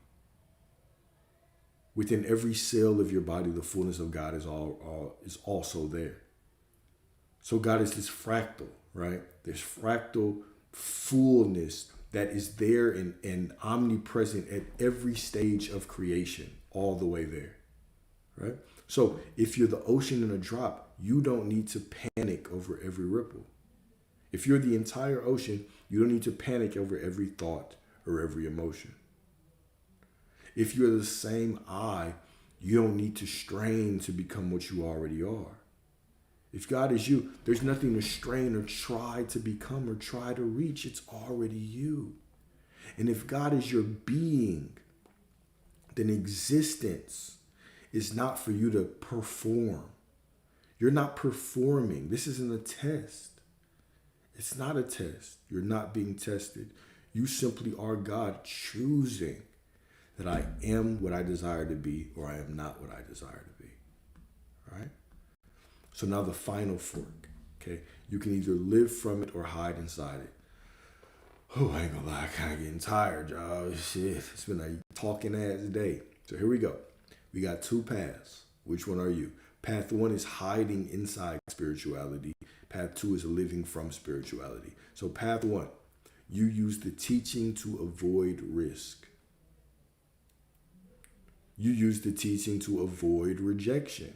Within every cell of your body, the fullness of God is also there. So God is this fractal, right? This fractal fullness that is there and omnipresent at every stage of creation, all the way there, right? So if you're the ocean in a drop, you don't need to panic over every ripple. If you're the entire ocean, you don't need to panic over every thought or every emotion. If you're the same I, you don't need to strain to become what you already are. If God is you, there's nothing to strain or try to become or try to reach. It's already you. And if God is your being, then existence is not for you to perform. You're not performing. This isn't a test. It's not a test. You're not being tested. You simply are God choosing that I am what I desire to be or I am not what I desire to be. Right? So now the final fork. Okay? You can either live from it or hide inside it. Oh, I ain't gonna lie, I'm kind of getting tired, y'all. Shit, it's been a talking ass day. So here we go. We got two paths. Which one are you? Path one is hiding inside spirituality. Path two is living from spirituality. So path one, you use the teaching to avoid risk. You use the teaching to avoid rejection.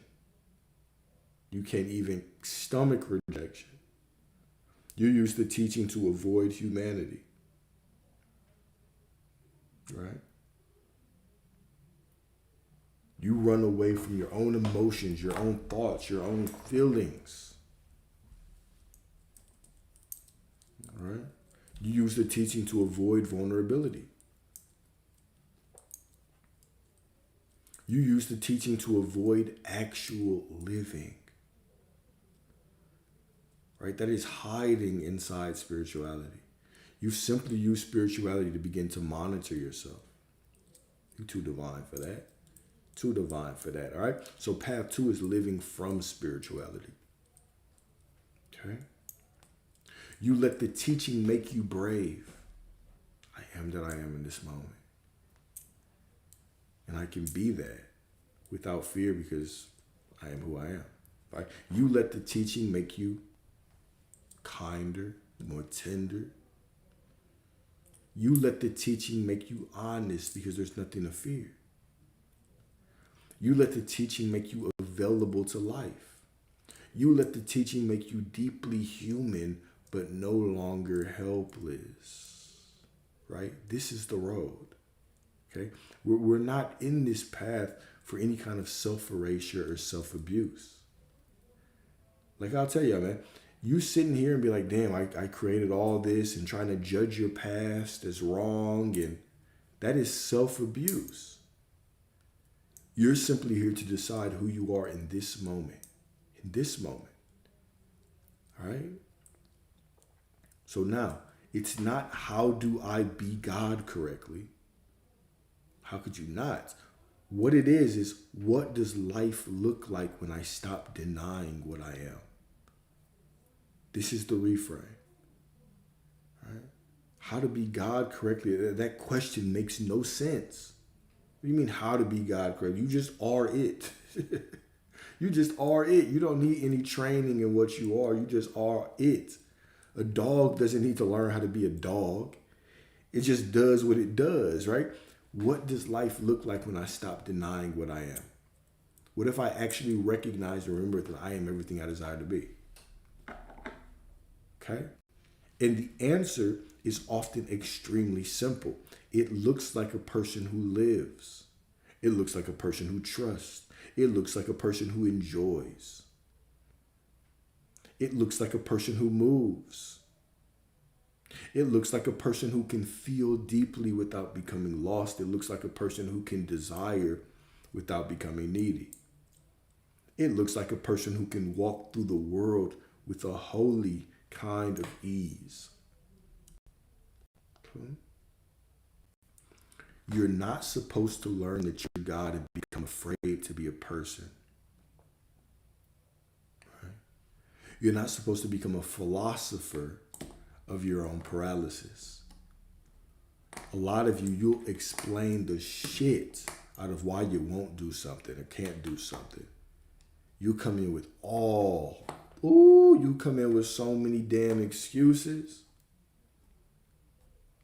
You can't even stomach rejection. You use the teaching to avoid humanity. Right? You run away from your own emotions, your own thoughts, your own feelings. Right? You use the teaching to avoid vulnerability. You use the teaching to avoid actual living. Right? That is hiding inside spirituality. You simply use spirituality to begin to monitor yourself. You're too divine for that. Too divine for that. All right? So path two is living from spirituality. Okay? You let the teaching make you brave. I am that I am in this moment. And I can be that without fear because I am who I am. Right? You let the teaching make you kinder, more tender. You let the teaching make you honest because there's nothing to fear. You let the teaching make you available to life. You let the teaching make you deeply human, but no longer helpless. Right? This is the road. Okay? We're not in this path for any kind of self-erasure or self-abuse. Like I'll tell you, man, you sitting here and be like, damn, I created all this and trying to judge your past as wrong, and that is self-abuse. You're simply here to decide who you are in this moment. In this moment. All right? So now, it's not how do I be God correctly? How could you not? What it is what does life look like when I stop denying what I am? This is the reframe. Right? How to be God correctly? That question makes no sense. What do you mean how to be God correctly? You just are it. You just are it. You don't need any training in what you are. You just are it. A dog doesn't need to learn how to be a dog. It just does what it does, right? What does life look like when I stop denying what I am? What if I actually recognize and remember that I am everything I desire to be? Okay? And the answer is often extremely simple. It looks like a person who lives. It looks like a person who trusts. It looks like a person who enjoys. It looks like a person who moves. It looks like a person who can feel deeply without becoming lost. It looks like a person who can desire without becoming needy. It looks like a person who can walk through the world with a holy kind of ease. Okay. You're not supposed to learn that you're God and become afraid to be a person. Right? You're not supposed to become a philosopher of your own paralysis. A lot of you, you'll explain the shit out of why you won't do something or can't do something. You come in with you come in with so many damn excuses.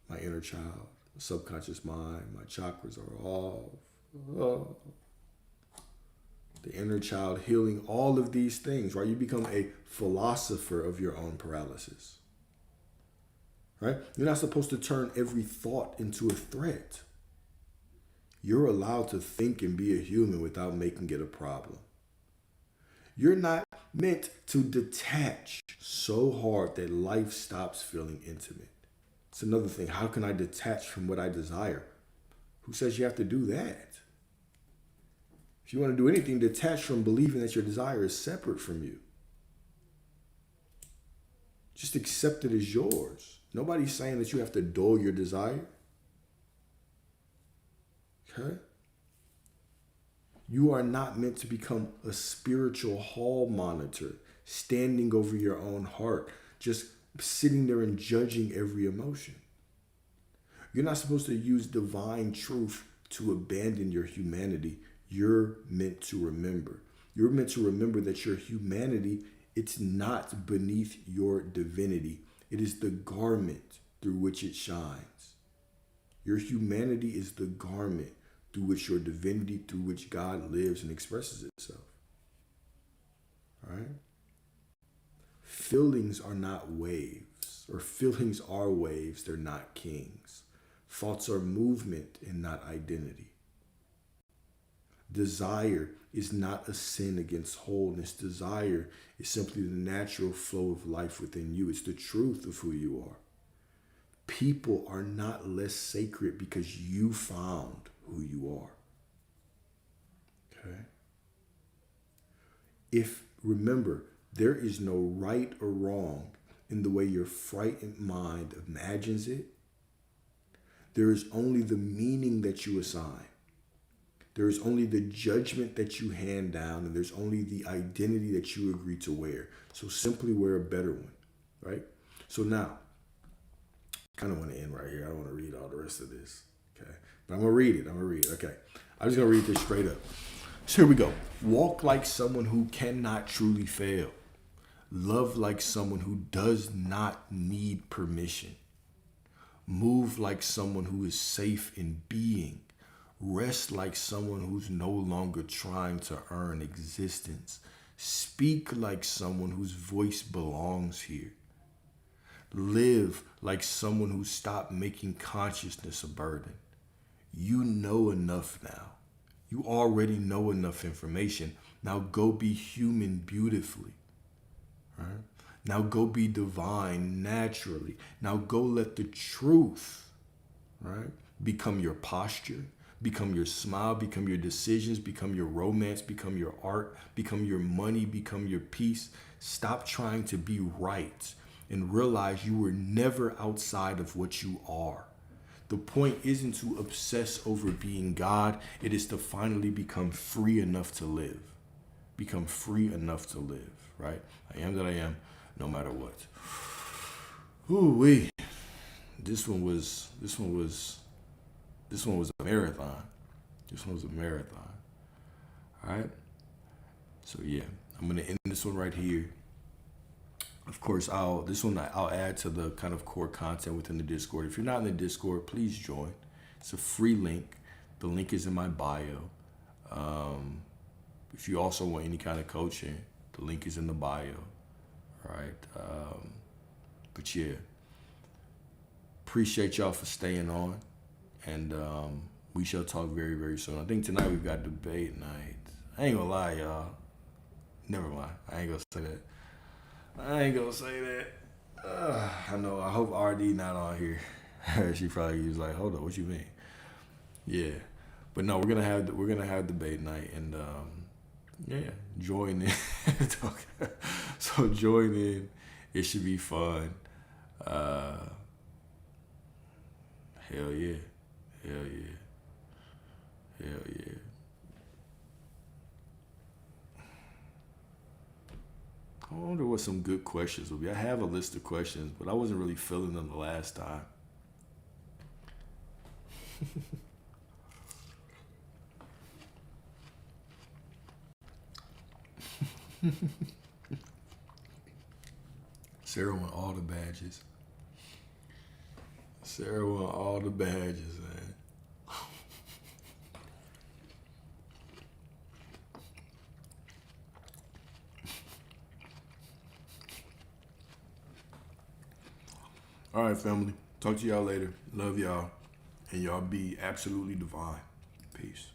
My inner child, my subconscious mind, my chakras are off. Oh. The inner child healing, all of these things, right? You become a philosopher of your own paralysis, right? You're not supposed to turn every thought into a threat. You're allowed to think and be a human without making it a problem. You're not meant to detach so hard that life stops feeling intimate. It's another thing. How can I detach from what I desire? Who says you have to do that? If you want to do anything, detach from believing that your desire is separate from you. Just accept it as yours. Nobody's saying that you have to dull your desire. Okay? You are not meant to become a spiritual hall monitor, standing over your own heart, just sitting there and judging every emotion. You're not supposed to use divine truth to abandon your humanity. You're meant to remember. You're meant to remember that your humanity, it's not beneath your divinity. It is the garment through which it shines. Your humanity is the garment through which your divinity, through which God lives and expresses itself. All right? Feelings are not waves, or feelings are waves, they're not kings. Thoughts are movement and not identity. Desire is not a sin against wholeness. Desire is simply the natural flow of life within you. It's the truth of who you are. People are not less sacred because you found who you are. Okay? Remember, there is no right or wrong in the way your frightened mind imagines it. There is only the meaning that you assign. There is only the judgment that you hand down, and there's only the identity that you agree to wear. So simply wear a better one, right? So now, I kind of want to end right here. I don't want to read all the rest of this, okay? But I'm going to read it. Okay. I'm just going to read this straight up. So here we go. Walk like someone who cannot truly fail. Love like someone who does not need permission. Move like someone who is safe in being. Rest like someone who's no longer trying to earn existence. Speak like someone whose voice belongs here. Live like someone who stopped making consciousness a burden. You know enough now. You already know enough information. Now go be human beautifully. Right? Now go be divine naturally. Now go let the truth, right, become your posture, become your smile, become your decisions, become your romance, become your art, become your money, become your peace. Stop trying to be right and realize you were never outside of what you are. The point isn't to obsess over being God. It is to finally become free enough to live. Become free enough to live, right? I am that I am, no matter what. Ooh-wee. This one was a marathon. This one was a marathon. All right? So yeah, I'm gonna end this one right here. Of course, I'll add to the kind of core content within the Discord. If you're not in the Discord, please join. It's a free link. The link is in my bio. If you also want any kind of coaching, the link is in the bio. All right. But yeah, appreciate y'all for staying on, and we shall talk very, very soon. I think tonight we've got debate night. I ain't gonna lie, y'all. Never mind. I ain't gonna say that. I know. I hope RD not on here. She probably was like, "Hold up, what you mean?" Yeah, but no, we're gonna have debate night, and yeah, join in. So join in. It should be fun. Hell yeah. Hell yeah. Hell yeah. I wonder what what some good questions would be. I have a list of questions, but I wasn't really feeling them the last time. Sarah won all the badges. Sarah won all the badges, man. All right, family. Talk to y'all later. Love y'all. And y'all be absolutely divine. Peace.